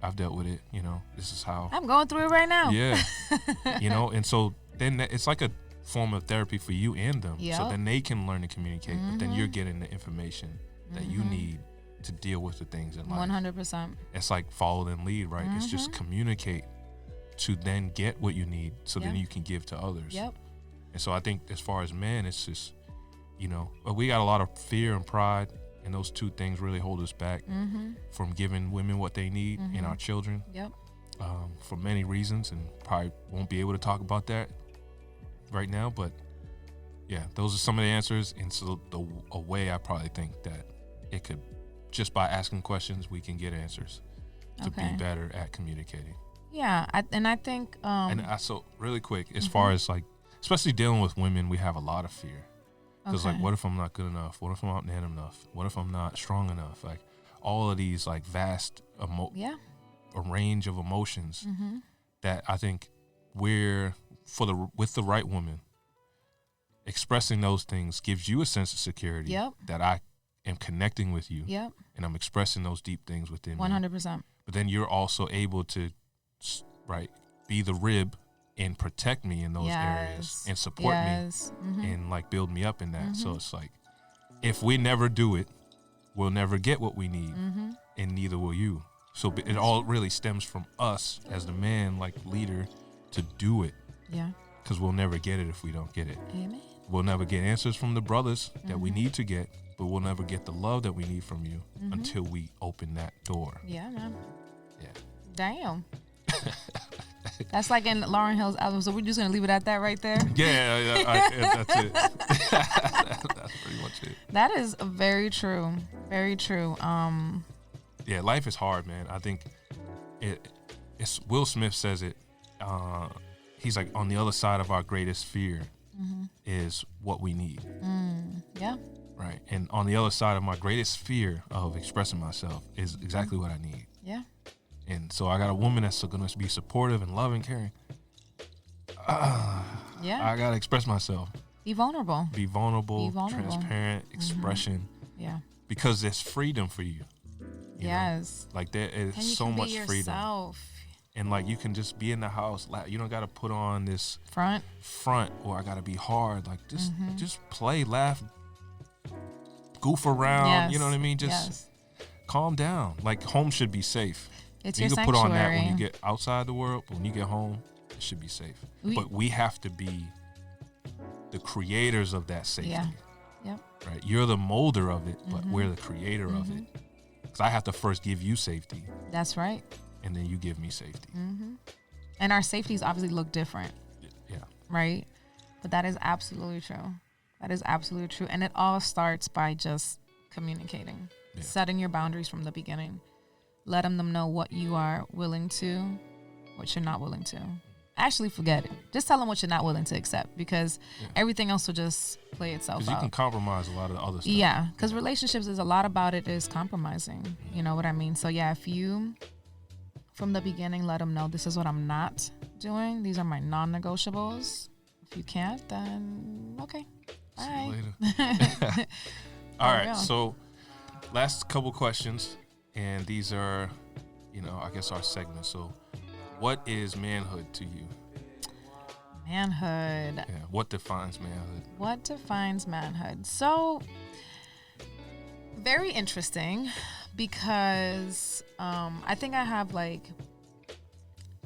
I've dealt with it. You know, this is how. I'm going through it right now. Yeah. You know, and so then it's like a form of therapy for you and them. Yep. So then they can learn to communicate, but then you're getting the information that you need to deal with the things in life. 100%. It's like follow and lead, right? It's just communicate to then get what you need so then you can give to others. Yep. And so I think as far as men, it's just we got a lot of fear and pride, and those two things really hold us back from giving women what they need and our children. Yep. For many reasons, and probably won't be able to talk about that right now, but yeah, those are some of the answers. And so a way I probably think that it could, just by asking questions, we can get answers to be better at communicating. Yeah, I think so really quick, as far as like, especially dealing with women, we have a lot of fear. Because like, what if I'm not good enough? What if I'm not man enough? What if I'm not strong enough? Like, all of these like vast a range of emotions that I think with the right woman, expressing those things gives you a sense of security that I am connecting with you, and I'm expressing those deep things within 100%. But then you're also able to, be the rib and protect me in those areas and support me and like build me up in that. So it's like, if we never do it, we'll never get what we need, and neither will you. So it all really stems from us as the man, like leader, to do it. Yeah. Because we'll never get it if we don't get it. Amen. We'll never get answers from the brothers that we need to get, but we'll never get the love that we need from you until we open that door. Yeah, man. Yeah. Damn. That's like in Lauryn Hill's album. So we're just gonna leave it at that right there. Yeah, that's it. That's pretty much it. That is very true. Very true. Yeah, life is hard, man. I think it's Will Smith says it. He's like, on the other side of our greatest fear is what we need. Yeah. Right. And on the other side of my greatest fear of expressing myself is exactly what I need. Yeah. And so I got a woman that's going to be supportive and loving, caring. I got to express myself. Be vulnerable. Be vulnerable. Transparent, expression. Yeah. Because there's freedom for you. Yes. Like, there is so much freedom. And like, you can just be in the house. You don't got to put on this front, or I got to be hard. Like, just play, laugh, goof around. Yes. You know what I mean? Just calm down. Like, home should be safe. It's you your can sanctuary. put on that when you get outside the world, but when you get home, it should be safe. But we have to be the creators of that safety. Yeah. Yep. Right? You're the molder of it, but we're the creator of it. Because I have to first give you safety. That's right. And then you give me safety. And our safeties obviously look different. Yeah. Right? But that is absolutely true. That is absolutely true. And it all starts by just communicating, setting your boundaries from the beginning. Letting them know what you are willing to, what you're not willing to. Actually, forget it. Just tell them what you're not willing to accept, because everything else will just play itself out. Because you can compromise a lot of the other stuff. Yeah, because relationships is a lot about it is compromising. You know what I mean? So yeah, if you, from the beginning, let them know this is what I'm not doing. These are my non-negotiables. If you can't, then okay. See you later. All right, so last couple questions. And these are, I guess our segment. So what is manhood to you? Manhood. Yeah. What defines manhood? What defines manhood? So, very interesting, because I think I have like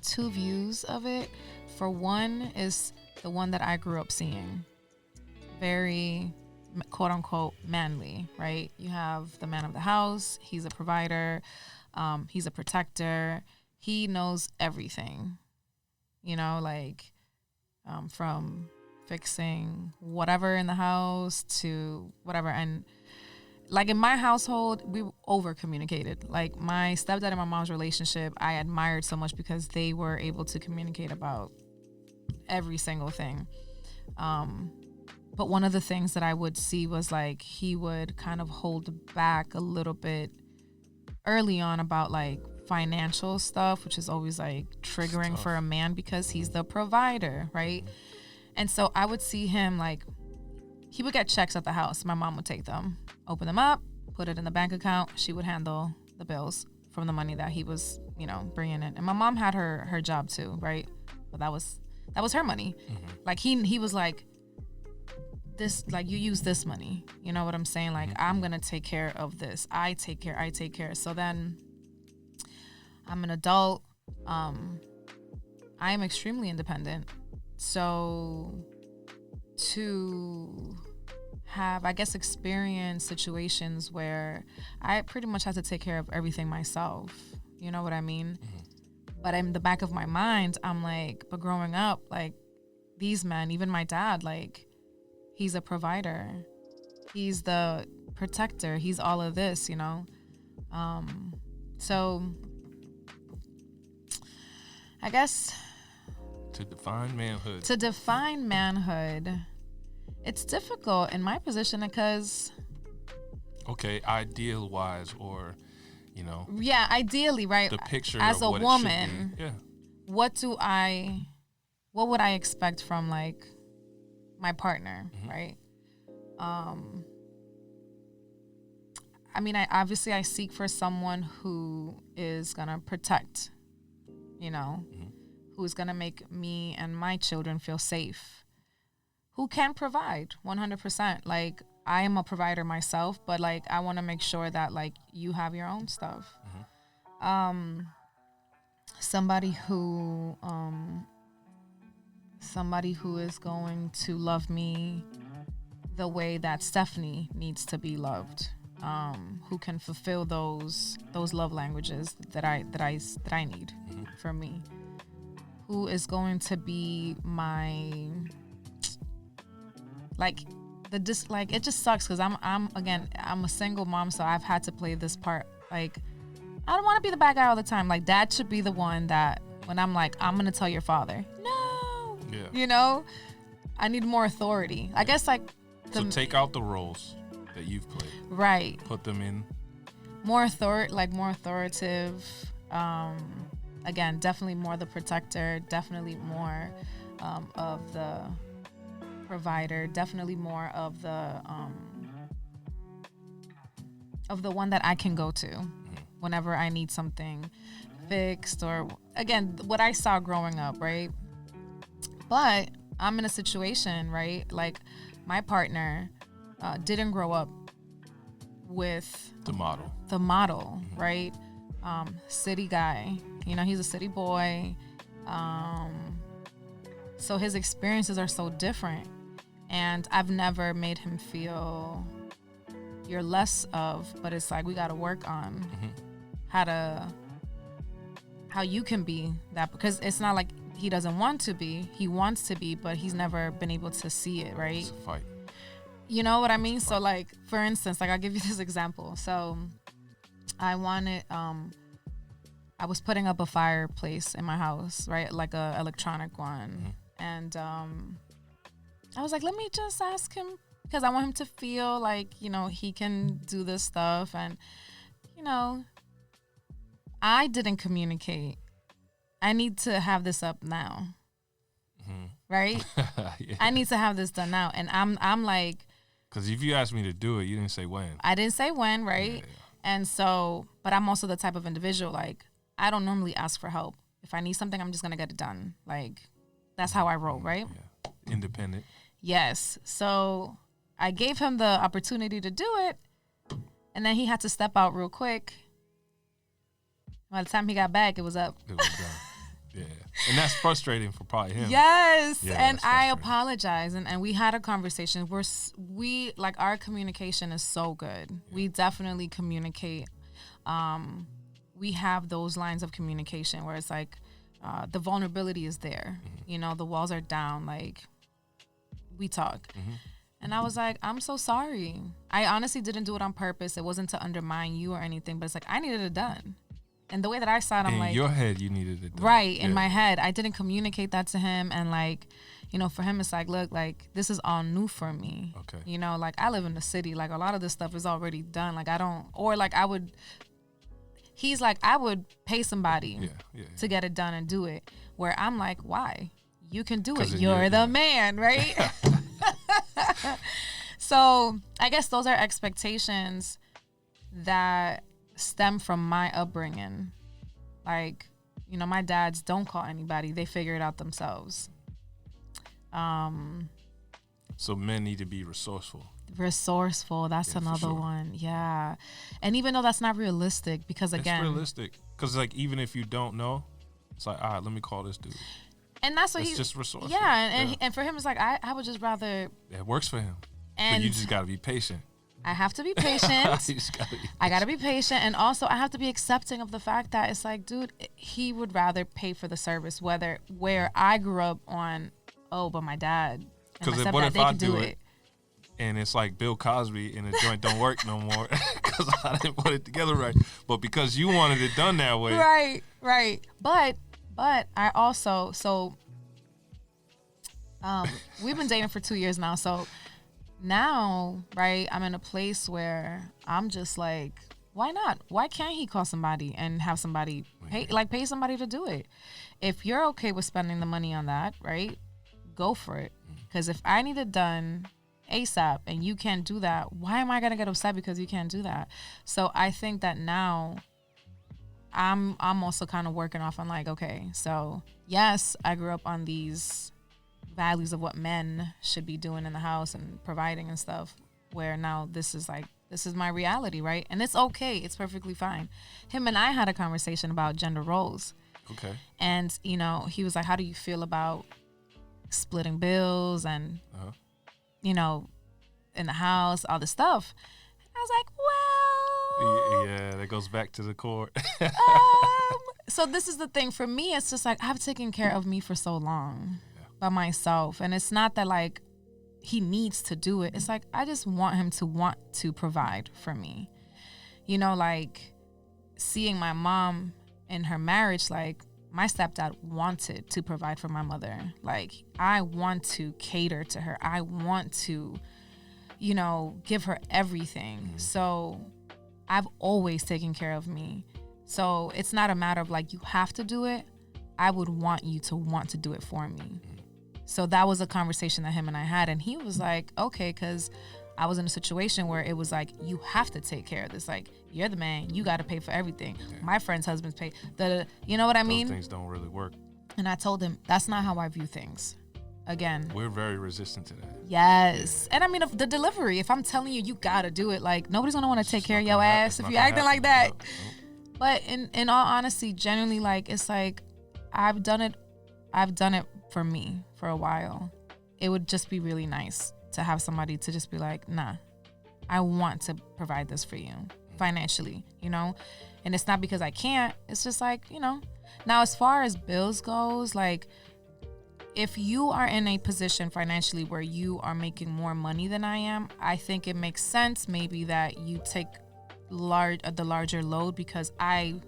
two views of it. For one is the one that I grew up seeing. Very quote unquote manly, right? You have the man of the house. He's a provider. He's a protector. He knows everything, from fixing whatever in the house to whatever. And like in my household, we over communicated. Like my stepdad and my mom's relationship, I admired so much because they were able to communicate about every single thing. But one of the things that I would see was like he would kind of hold back a little bit early on about like financial stuff, which is always like triggering for a man because he's the provider, right? And so I would see him like, he would get checks at the house. My mom would take them, open them up, put it in the bank account. She would handle the bills from the money that he was, bringing in. And my mom had her job too, right? But that was her money. Like he was like, this, like, you use this money, you know what I'm saying? Like, I'm gonna take care of this. I take care. So then I'm an adult. I am extremely independent. So to have, I guess, experienced situations where I pretty much had to take care of everything myself. You know what I mean? But in the back of my mind, I'm like, but growing up, like, these men, even my dad, like, he's a provider. He's the protector. He's all of this, you know? So I guess To define manhood. It's difficult in my position because... Okay, ideal-wise, or, you know... Yeah, ideally, right? The picture as of a what woman, it should be. Yeah. what would I expect from, like, my partner, right? I mean, I seek for someone who is gonna protect, you know, who's gonna make me and my children feel safe, who can provide 100%. Like, I am a provider myself, but, like, I want to make sure that, like, you have your own stuff. Somebody who is going to love me the way that Stephanie needs to be loved. Who can fulfill those love languages that I need for me. Who is going to be my, like, it just sucks because I'm a single mom, so I've had to play this part. Like, I don't want to be the bad guy all the time. Like, dad should be the one that when I'm like, I'm gonna tell your father, no, you know, I need more authority. I guess, like, So take out the roles that you've played. Right. Put them in. More authoritative. Again, definitely more the protector. Definitely more of the provider. Definitely more of the one that I can go to whenever I need something fixed, or, again, what I saw growing up, right? But I'm in a situation, right? Like, my partner didn't grow up with The model, right? City guy, you know, he's a city boy. So his experiences are so different, and I've never made him feel you're less of, but it's like, we got to work on how you can be that, because it's not like he doesn't want to be, he wants to be, but he's never been able to see it, right? It's a fight. You know what I mean? So, like, for instance, like, I'll give you this example. So I was putting up a fireplace in my house, right? Like a electronic one. And I was like, let me just ask him, because I want him to feel like, you know, he can do this stuff. And, you know, I didn't communicate. I need to have this up now. Right? Yeah. I need to have this done now. And I'm like, because if you asked me to do it, you didn't say when. I didn't say when, right? Yeah. And so, but I'm also the type of individual, like, I don't normally ask for help. If I need something, I'm just going to get it done. Like, that's how I roll, right? Yeah. Independent. Yes. So I gave him the opportunity to do it, and then he had to step out real quick. By the time he got back, it was up. It was done. Yeah. And that's frustrating for probably him. Yes. Yeah, and that's I frustrating. apologize. And we had a conversation. We like, our communication is so good. Yeah. We definitely communicate. We have those lines of communication where it's like, the vulnerability is there. You know, the walls are down. Like, we talk. And I was like, I'm so sorry. I honestly didn't do it on purpose. It wasn't to undermine you or anything, but it's like, I needed it done. And the way that I saw it, I'm like... In your head, you needed it done. Right, in my head. I didn't communicate that to him. And, like, you know, for him, it's like, look, like, this is all new for me. Okay. You know, like, I live in the city. Like, a lot of this stuff is already done. Like, I don't... Or, like, I would... He's like, I would pay somebody to get it done and do it. Where I'm like, why? You can do it. You're the man, right? So, I guess those are expectations that stem from my upbringing. Like, you know, my dads don't call anybody. They figure it out themselves. So men need to be resourceful. That's another one. Yeah. And even though that's not realistic, because again, it's realistic, because like, even if you don't know, it's like, all right, let me call this dude. And that's what it's just resourceful. Yeah. And for him, it's like, I would just rather. It works for him. And but you just gotta be patient. I have to be patient. I gotta be patient, and also I have to be accepting of the fact that it's like, dude, he would rather pay for the service, where I grew up on, but my dad and my Because stepdad, what if they I can do it, and it's like Bill Cosby and the joint don't work no more because I didn't put it together right, but because you wanted it done that way. Right. But I also we've been dating for 2 years now, so. Now, right, I'm in a place where I'm just like, why not? Why can't he call somebody and have somebody pay somebody to do it? If you're okay with spending the money on that, right, go for it. Because if I need it done ASAP and you can't do that, why am I going to get upset because you can't do that? So I think that now I'm also kind of working off on like, okay, so yes, I grew up on these values of what men should be doing in the house and providing and stuff, where now this is my reality, right? And it's okay, it's perfectly fine. Him and I had a conversation about gender roles. Okay. And he was like, how do you feel about splitting bills and in the house, all this stuff? I was like, well, yeah, that goes back to the core. So this is the thing for me, it's just like I've taken care of me for so long by myself, and it's not that like he needs to do it. It's like I just want him to want to provide for me, like seeing my mom in her marriage, like my stepdad wanted to provide for my mother. Like I want to cater to her, I want to give her everything. So I've always taken care of me, so it's not a matter of like you have to do it. I would want you to want to do it for me. So that was a conversation that him and I had, and he was like, okay, because I was in a situation where it was like, you have to take care of this. Like, you're the man, you got to pay for everything. Yeah. My friend's husbands pay. You know what I mean? Those things don't really work. And I told him, that's not how I view things. Again. We're very resistant to that. Yes. Yeah. And I mean, if the delivery, if I'm telling you, you got to do it, like, nobody's going to want to take care of your ass if you're acting like that. Nope. But in all honesty, genuinely, like, it's like, I've done it for me for a while. It would just be really nice to have somebody to just be like, nah, I want to provide this for you financially, and it's not because I can't, it's just like, now as far as bills goes, like if you are in a position financially where you are making more money than I am, I think it makes sense maybe that you take the larger load, because I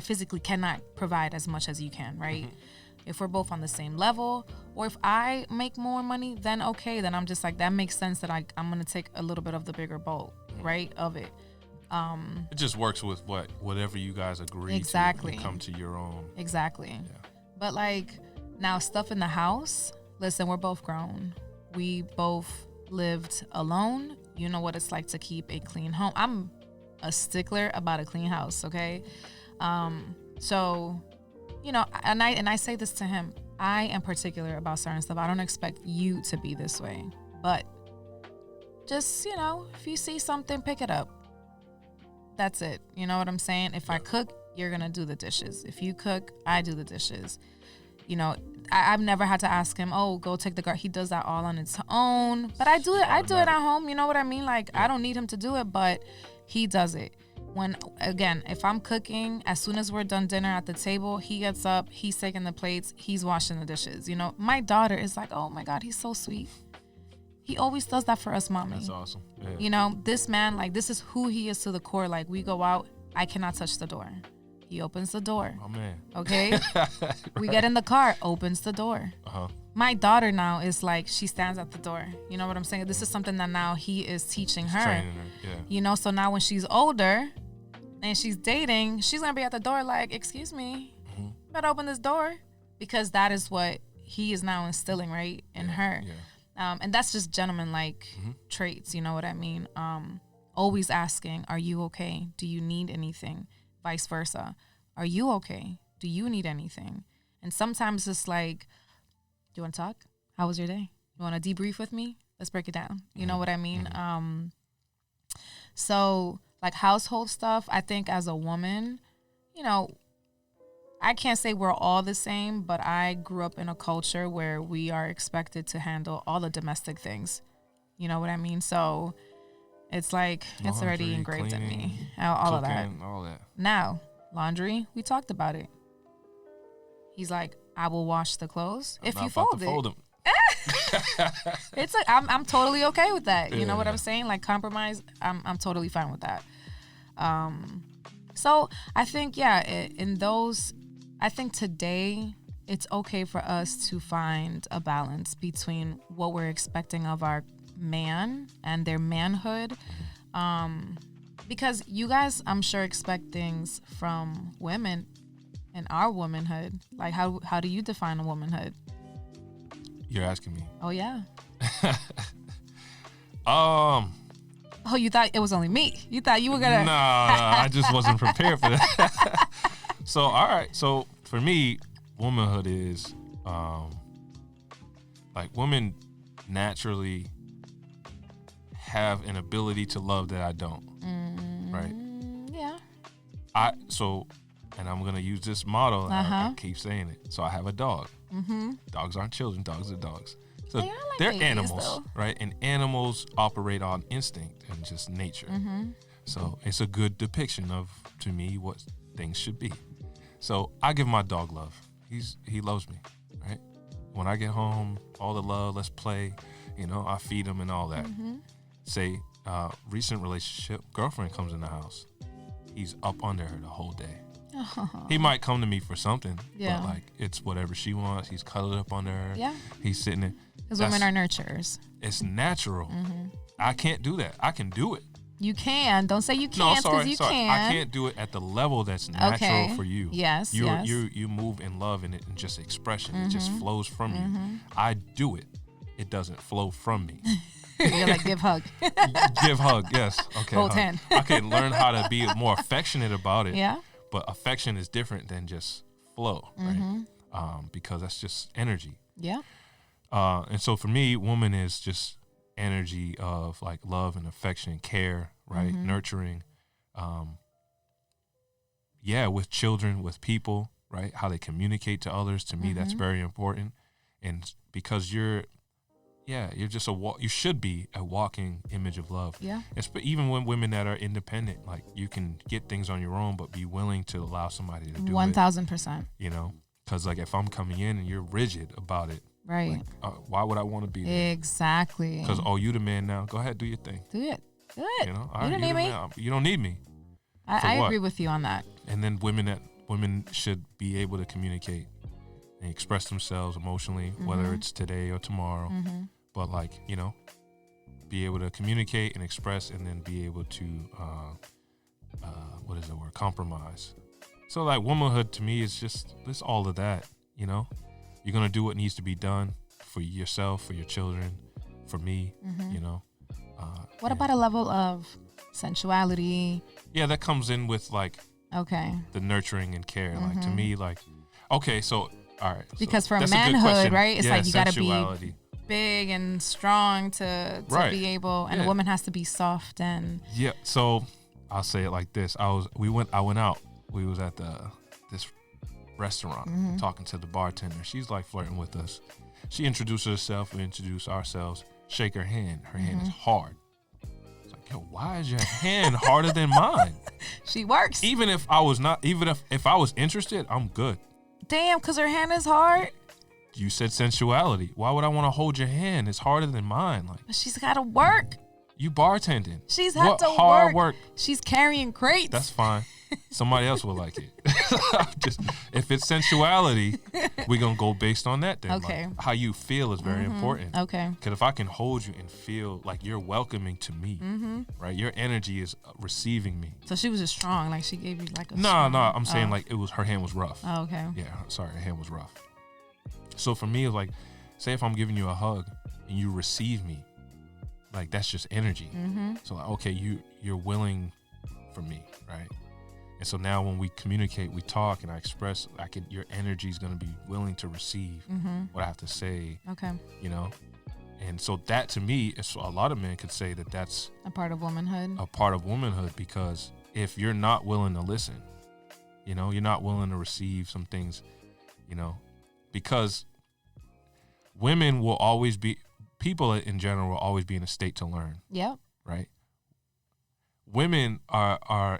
physically cannot provide as much as you can, right? Mm-hmm. If we're both on the same level, or if I make more money, then okay, then I'm just like, that makes sense that I'm going to take a little bit of the bigger boat, right, of it. It just works with whatever you guys agree to and come to your own. Exactly. Yeah. But like now stuff in the house, listen, we're both grown. We both lived alone. You know what it's like to keep a clean home. I'm a stickler about a clean house, okay? So, and I say this to him, I am particular about certain stuff. I don't expect you to be this way, but just, if you see something, pick it up. That's it. You know what I'm saying? If I cook, you're going to do the dishes. If you cook, I do the dishes. I've never had to ask him, go take the garbage. He does that all on his own, but I do it at home. You know what I mean? Like, I don't need him to do it, but he does it. If I'm cooking, as soon as we're done dinner at the table, he gets up, he's taking the plates, he's washing the dishes. My daughter is like, oh my God, he's so sweet. He always does that for us, mommy. That's awesome. Yeah. This man, like, this is who he is to the core. Like, we go out, I cannot touch the door. He opens the door. Oh man. Okay. We get in the car, opens the door. Uh-huh. My daughter now is like, she stands at the door. You know what I'm saying? This is something that now he is teaching her. Training her. Yeah. So now when she's older and she's dating, she's going to be at the door like, excuse me, better open this door. Because that is what he is now instilling, right, in her. Yeah. And that's just gentleman-like traits, you know what I mean? Always asking, are you okay? Do you need anything? Vice versa. Are you okay? Do you need anything? And sometimes it's like, do you want to talk? How was your day? You want to debrief with me? Let's break it down. You know what I mean? So like household stuff, I think as a woman, I can't say we're all the same, but I grew up in a culture where we are expected to handle all the domestic things. You know what I mean? So it's like, it's already Laundry, engraved in me. cleaning, All of that. cooking, all that. Now, laundry, we talked about it. He's like, I will wash the clothes if Not you about fold to it. fold them. It's like, I'm totally okay with that. You know what Yeah. I'm saying? Like, compromise, I'm totally fine with that. So I think, in those, I think today it's okay for us to find a balance between what we're expecting of our man and their manhood. Because you guys, I'm sure, expect things from women in our womanhood. Like, how do you define a womanhood? You're asking me. Oh, yeah. Um, Oh, you thought it was only me. You thought you were going to... Nah, I just wasn't prepared for that. So, all right. So, for me, womanhood is, like, women naturally have an ability to love that I don't. Right? Yeah. And I'm going to use this model. And I Uh-huh. keep saying it. So, I have a dog. Dogs aren't children. Dogs are dogs. So, They are like they're babies, animals, though. right? And animals operate on instinct and just nature. So it's a good depiction of, to me, what things should be. So I give my dog love. He loves me, right? When I get home, all the love, let's play, I feed him and all that. Say, recent relationship, girlfriend comes in the house. He's up under her the whole day. He might come to me for something, Yeah. but like it's whatever she wants. He's cuddled up under her. Yeah. He's sitting there. Because women are nurturers. It's natural. I can't do that. I can do it. You can. Don't say you No, can't, because sorry. you I can. can't do it at the level that's natural for you. Yes, you yes. you move in love and it and just expression. It just flows from you. I do it. It doesn't flow from me. You're like, give hug. Give hug, yes. Okay. Hold hug. hand. I can learn how to be more affectionate about it. Yeah. But affection is different than just flow, right? Because that's just energy. Yeah. And so for me, woman is just energy of like love and affection, care, right? Nurturing. With children, with people, right? How they communicate to others. To me, that's very important. And because you're just you should be a walking image of love. Yeah. Even when women that are independent, like you can get things on your own, but be willing to allow somebody to do 1,000%. it. Because like if I'm coming in and you're rigid about it, Right. like, why would I want to be there? Exactly. Because you the man now. Go ahead, do your thing. Do it. Do it. All You right, don't need the me. man. You don't need me. I what? agree with you on that. And then women should be able to communicate and express themselves emotionally, whether it's today or tomorrow. But like be able to communicate and express, and then be able to compromise. So like womanhood to me is just it's all of that. You're gonna do what needs to be done for yourself, for your children, for me. What about a level of sensuality? Yeah, that comes in with like Okay. the nurturing and care. Like to me, like okay, so all right. Because for that's a good manhood, question. right? It's like you gotta be sensuality. big and strong to Right. be able, and a Yeah. woman has to be soft and Yeah, so I'll say it like this. I went out. We was at this restaurant talking to the bartender. She's like flirting with us. She introduced herself, we introduced ourselves, shake her hand. Her hand is hard. It's like, yo, why is your hand harder than mine? she works. Even if I was interested, I'm good. Damn, because her hand is hard. You said sensuality. Why would I want to hold your hand? It's harder than mine. Like But she's got to work. you bartending. She's had what to hard work. She's carrying crates. That's fine. Somebody else will like it. Just if it's sensuality, we're gonna go based on that then. Okay. Like, how you feel is very important. Okay. Because if I can hold you and feel like you're welcoming to me, right? Your energy is receiving me. So she was just strong. Like she gave you like a No, strong- I'm saying Oh. like her hand was rough. Oh, okay. Yeah, sorry, her hand was rough. So for me, it's like, say if I'm giving you a hug and you receive me, like that's just energy. So like, okay, you're willing for me, right? And so now when we communicate, we talk, and I express, your energy is going to be willing to receive what I have to say, Okay. And so that to me, a lot of men could say that that's A part of womanhood. a part of womanhood, because if you're not willing to listen, you're not willing to receive some things, because women will always be, people in general will always be in a state to learn. Yep. Right. Women are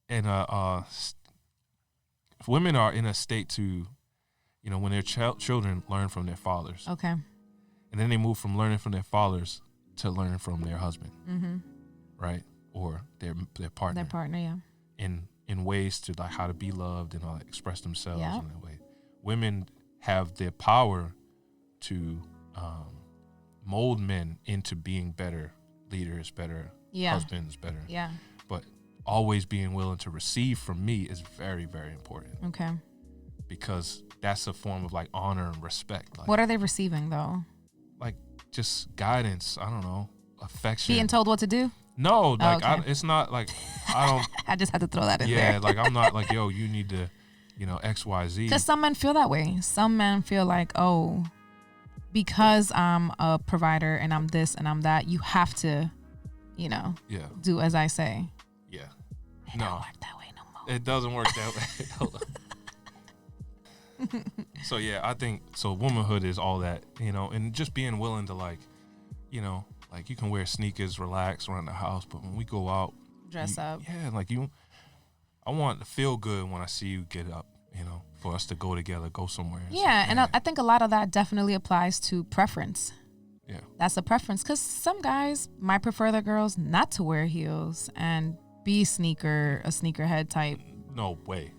in a women are in a state to, when their children learn from their fathers. Okay. And then they move from learning from their fathers to learning from their husband. Mm-hmm. Right. Or their partner. Their partner, yeah. In ways to like how to be loved and how to express themselves Yeah. in that way. Women have the power to mold men into being better leaders, better husbands, better. Yeah. But always being willing to receive from me is very, very important. Okay. Because that's a form of like honor and respect. Like, What are they receiving though? like just guidance. I don't know, affection. Being told what to do? No, like okay. it's not like I don't. I just had to throw that in there. Yeah, like I'm not like, yo, you need to, X, Y, Z. Because some men feel that way. Some men feel like, oh, because I'm a provider and I'm this and I'm that, you have to, Yeah. do as I say. Yeah. It don't work that way no more. It doesn't work that way. Hold on. So yeah, I think so. Womanhood is all that, and just being willing to like you can wear sneakers, relax around the house, but when we go out, Dress up. Yeah, like I want to feel good when I see you get up, for us to go together, go somewhere. Yeah, and I think a lot of that definitely applies to preference. Yeah. That's a preference because some guys might prefer their girls not to wear heels and be a sneakerhead type. No way.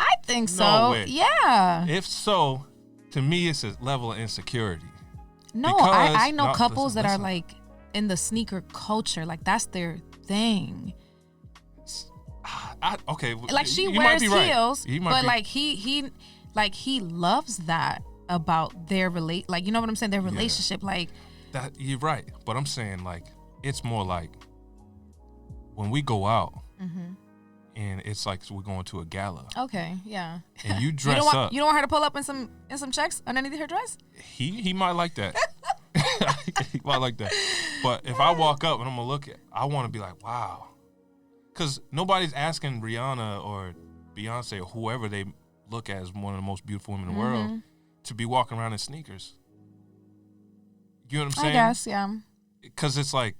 I think so. No way. Yeah. If so, to me, it's a level of insecurity. No, Because- I know no, couples that are listen. like in the sneaker culture, like that's their thing. Okay. Like she you wears might be right. heels, He might but be- like he loves that about their like you know what I'm saying, their relationship. Like that you're right, but I'm saying like it's more like when we go out and it's like we're going to a gala okay, yeah. and you dress up. You don't want her to pull up in some checks underneath her dress. He might like that. He might like that. But if I walk up and I'm gonna look at, I want to be like, wow, because nobody's asking Rihanna or Beyonce or whoever they look at as one of the most beautiful women in the world to be walking around in sneakers. You know what I'm saying? I guess, yeah. Because it's like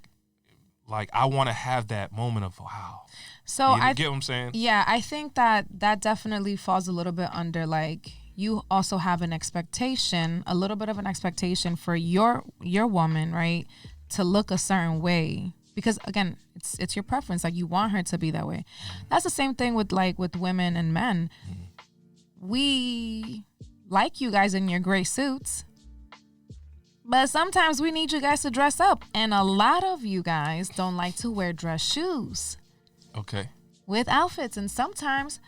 I want to have that moment of wow. So I get what I'm saying? Yeah, I think that definitely falls a little bit under like you also have an expectation, a little bit of an expectation for your woman, right, to look a certain way because again, it's your preference. Like you want her to be that way. That's the same thing with women and men. We like you guys in your gray suits. But sometimes we need you guys to dress up. And a lot of you guys don't like to wear dress shoes. Okay. With outfits. And sometimes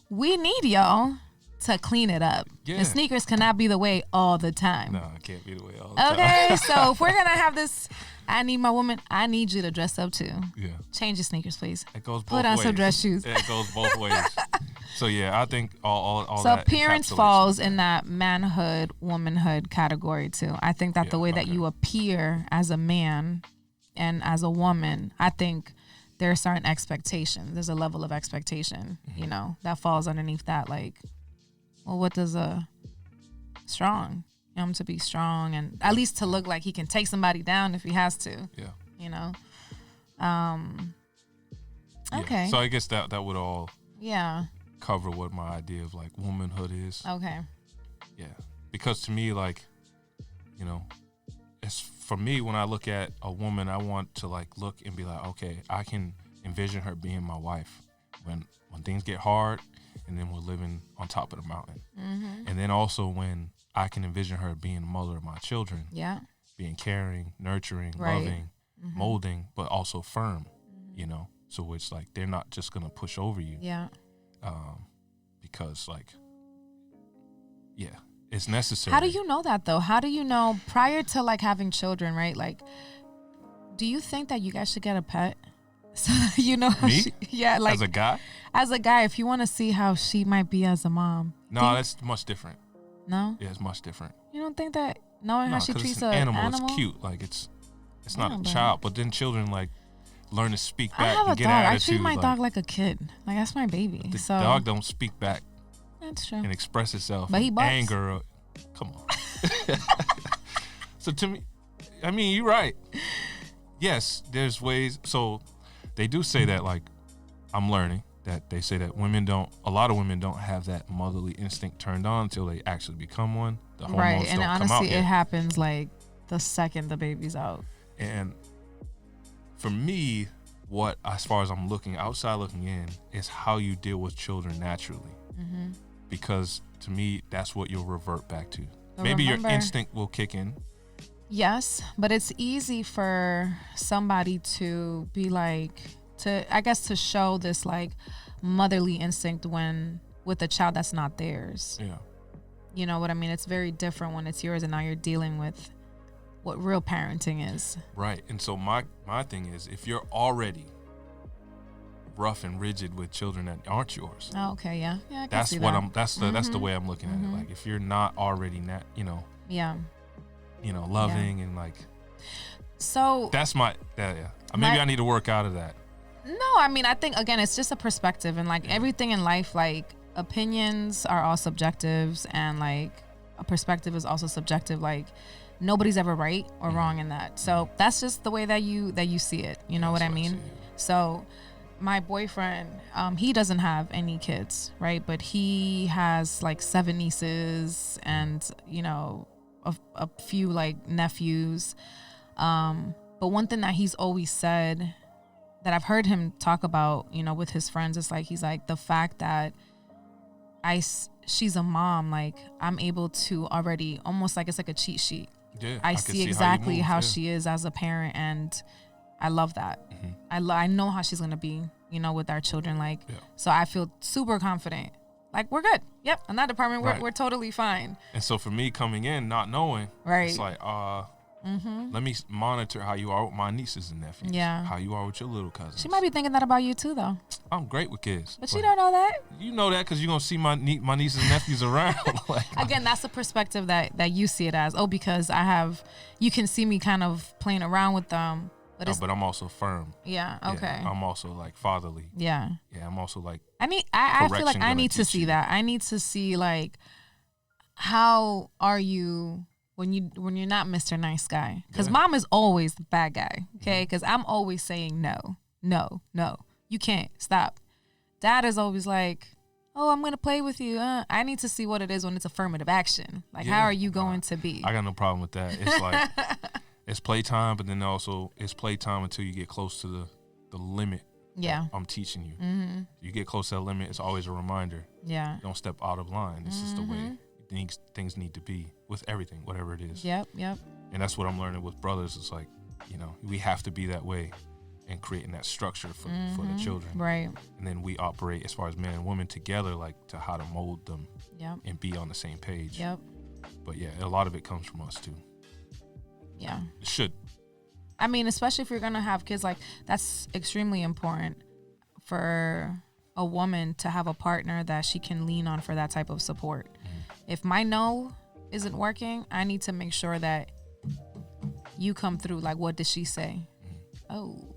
we need y'all to clean it up. Yeah. And sneakers cannot be the way all the time. No, it can't be the way all the time. Okay, so if we're going to have this, I need my woman, I need you to dress up too. Yeah. Change your sneakers, please. It goes both Put on ways. some dress shoes. It goes both ways. So yeah, I think all So that appearance encapsulates falls it. in that manhood, womanhood category too. I think that the way that you appear as a man and as a woman, I think there are certain expectations. There's a level of expectation, that falls underneath that. Like, well, what does a strong? To be strong and at least to look like he can take somebody down if he has to. Yeah. Okay. So I guess that would all cover what my idea of like womanhood is. Okay. Yeah. Because to me, like, it's for me when I look at a woman, I want to like look and be like, okay, I can envision her being my wife when things get hard and then we're living on top of the mountain. And then also when I can envision her being the mother of my children. Yeah. Being caring, nurturing, Right. loving, molding, but also firm, So it's like they're not just going to push over you. Yeah. Because like, yeah, it's necessary. How do you know that though? How do you know prior to like having children, right? Like, do you think that you guys should get a pet? So you know how Me? like As a guy? if you want to see how she might be as a mom. No, that's much different. No? Yeah, it's much different. You don't think that knowing how she 'cause treats it's an an animal, animal? it's cute. Like it's not Yeah, a but- child, but then children like learn to speak I back have a and get dog. I attitude. treat my like, dog like a kid. Like that's my baby. the So dog don't speak back that's true. and express itself. But he in barks. anger. Come on. So to me, I mean, you're right. Yes, there's ways. So they do say that, like, I'm learning that they say that a lot of women don't have that motherly instinct turned on until they actually become one. The hormones Right, and don't honestly, come out yet. it happens like the second the baby's out. And for me, as far as I'm looking in, is how you deal with children naturally. Mm-hmm. Because to me, that's what you'll revert back to. Maybe your instinct will kick in. Yes, but it's easy for somebody to be like, to show this like motherly instinct with a child that's not theirs. Yeah. You know what I mean? It's very different when it's yours and now you're dealing with what real parenting is. Right. And so my thing is, if you're already rough and rigid with children that aren't yours. Oh, okay, yeah. Yeah, I can that's see what that. that's the way I'm looking at it. Like, if you're not already yeah. Loving and like, so that's maybe I need to work out of that. No, I mean, I think, again, it's just a perspective, and like everything in life, like opinions are all subjectives, and like a perspective is also subjective. Like nobody's ever right or wrong in that. So that's just the way that you see it. You know what I mean? So my boyfriend, he doesn't have any kids, right? But he has like 7 nieces and, a few like nephews. But one thing that he's always said that I've heard him talk about, with his friends, is like, he's like, the fact that she's a mom, like I'm able to already, almost like it's like a cheat sheet. Yeah, I see exactly how she is as a parent, and I love that. Mm-hmm. I know how she's gonna be, with our children. Like, so I feel super confident. Like, we're good. Yep, in that department, we're totally fine. And so for me coming in, not knowing, it's like, let me monitor how you are with my nieces and nephews. Yeah. How you are with your little cousins. She might be thinking that about you too, though. I'm great with kids. But she don't know that. You know that because you're going to see my nieces and nephews around. Again, that's the perspective that you see it as. Oh, because you can see me kind of playing around with them. But I'm also firm. Yeah, okay. Yeah, I'm also like fatherly. Yeah. Yeah, I'm also like, I feel like I need to see that. I need to see, like, how are you when you're not Mr. Nice Guy? Because mom is always the bad guy, okay? Because I'm always saying no, you can't, stop. Dad is always like, oh, I'm gonna play with you. I need to see what it is when it's affirmative action. Like, how are you going to be? I got no problem with that. It's like it's playtime, but then also it's playtime until you get close to the limit. Yeah, I'm teaching you. Mm-hmm. You get close to that limit. It's always a reminder. Yeah, don't step out of line. This is the way things need to be with everything, whatever it is. Yep. And that's what I'm learning with brothers. It's like, we have to be that way and creating that structure for the children. Right. And then we operate as far as man and woman together, like to how to mold them and be on the same page. Yep. But yeah, a lot of it comes from us too. Yeah. It should. I mean, especially if you're going to have kids, like that's extremely important for a woman to have a partner that she can lean on for that type of support. If my no isn't working, I need to make sure that you come through. Like, what did she say? Oh,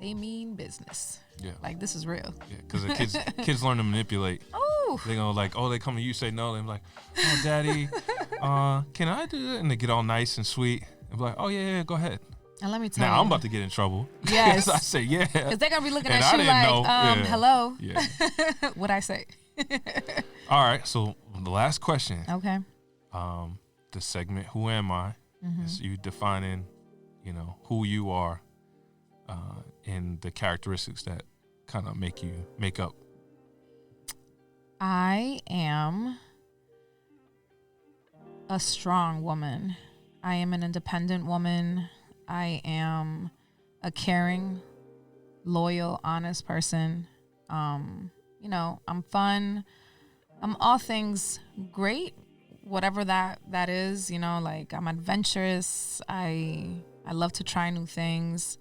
they mean business. Yeah. Like, this is real. Yeah, because the kids learn to manipulate. Oh. They're going to like, they come to you, say no. They're like, oh, daddy, can I do it? And they get all nice and sweet. And be like, oh, yeah, go ahead. And let me tell you. Now I'm about to get in trouble. Yes. I say, yeah. Because they're going to be looking at you like, hello. Yeah. What'd I say? All right. So the last question. Okay. The segment, Who Am I? Is you defining, who you are and the characteristics that kind of make up. I am a strong woman. I am an independent woman. I am a caring, loyal, honest person. I'm fun. I'm all things great, whatever that is, like I'm adventurous. I love to try new things.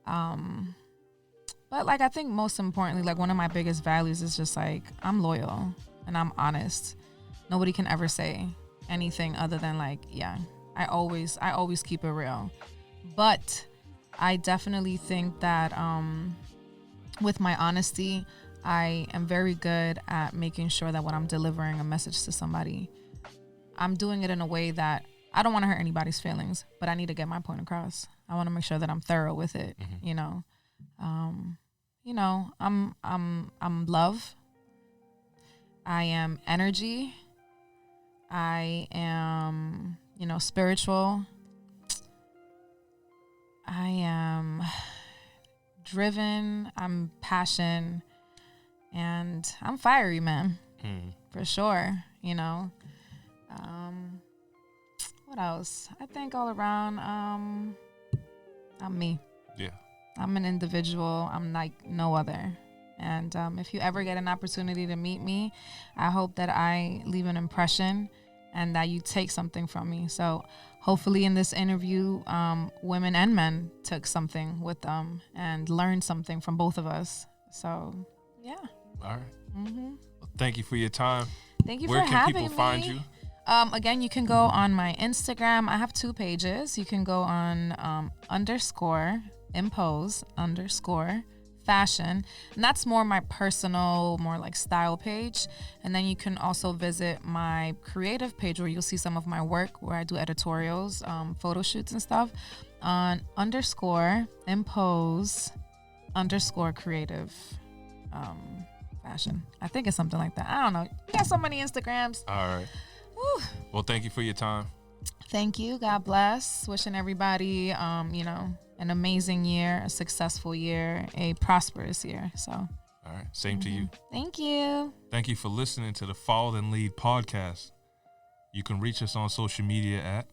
But like, I think most importantly, like one of my biggest values is just like, I'm loyal and I'm honest. Nobody can ever say anything other than like, yeah, I always keep it real. But I definitely think that with my honesty, I am very good at making sure that when I'm delivering a message to somebody, I'm doing it in a way that I don't want to hurt anybody's feelings, but I need to get my point across. I want to make sure that I'm thorough with it. You know, I'm love. I am energy. I am, spiritual. I am driven. I'm passion, and I'm fiery, man, for sure. What else? I think all around, I'm me. Yeah. I'm an individual. I'm like no other. And if you ever get an opportunity to meet me, I hope that I leave an impression and that you take something from me. So hopefully in this interview, women and men took something with them and learned something from both of us. So, yeah. All right. Well, thank you for your time. Thank you Where for having me. Where can people find you? Again, you can go on my Instagram. I have 2 pages. You can go on _impose_fashion. And that's more my personal, more like style page. And then you can also visit my creative page where you'll see some of my work where I do editorials, photo shoots and stuff on _impose_creative fashion. I think it's something like that. I don't know. You got so many Instagrams. All right. Whew. Well, thank you for your time. Thank you. God bless. Wishing everybody, an amazing year, a successful year, a prosperous year. So, all right. Same to you. Thank you. Thank you for listening to the Follow Then Lead podcast. You can reach us on social media at.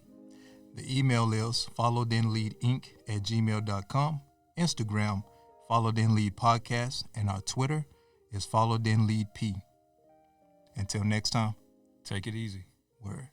The email is followthenleadinc@gmail.com. Instagram, Follow Then Lead Podcast. And our Twitter is Follow Then Lead P. Until next time. Take it easy. Word.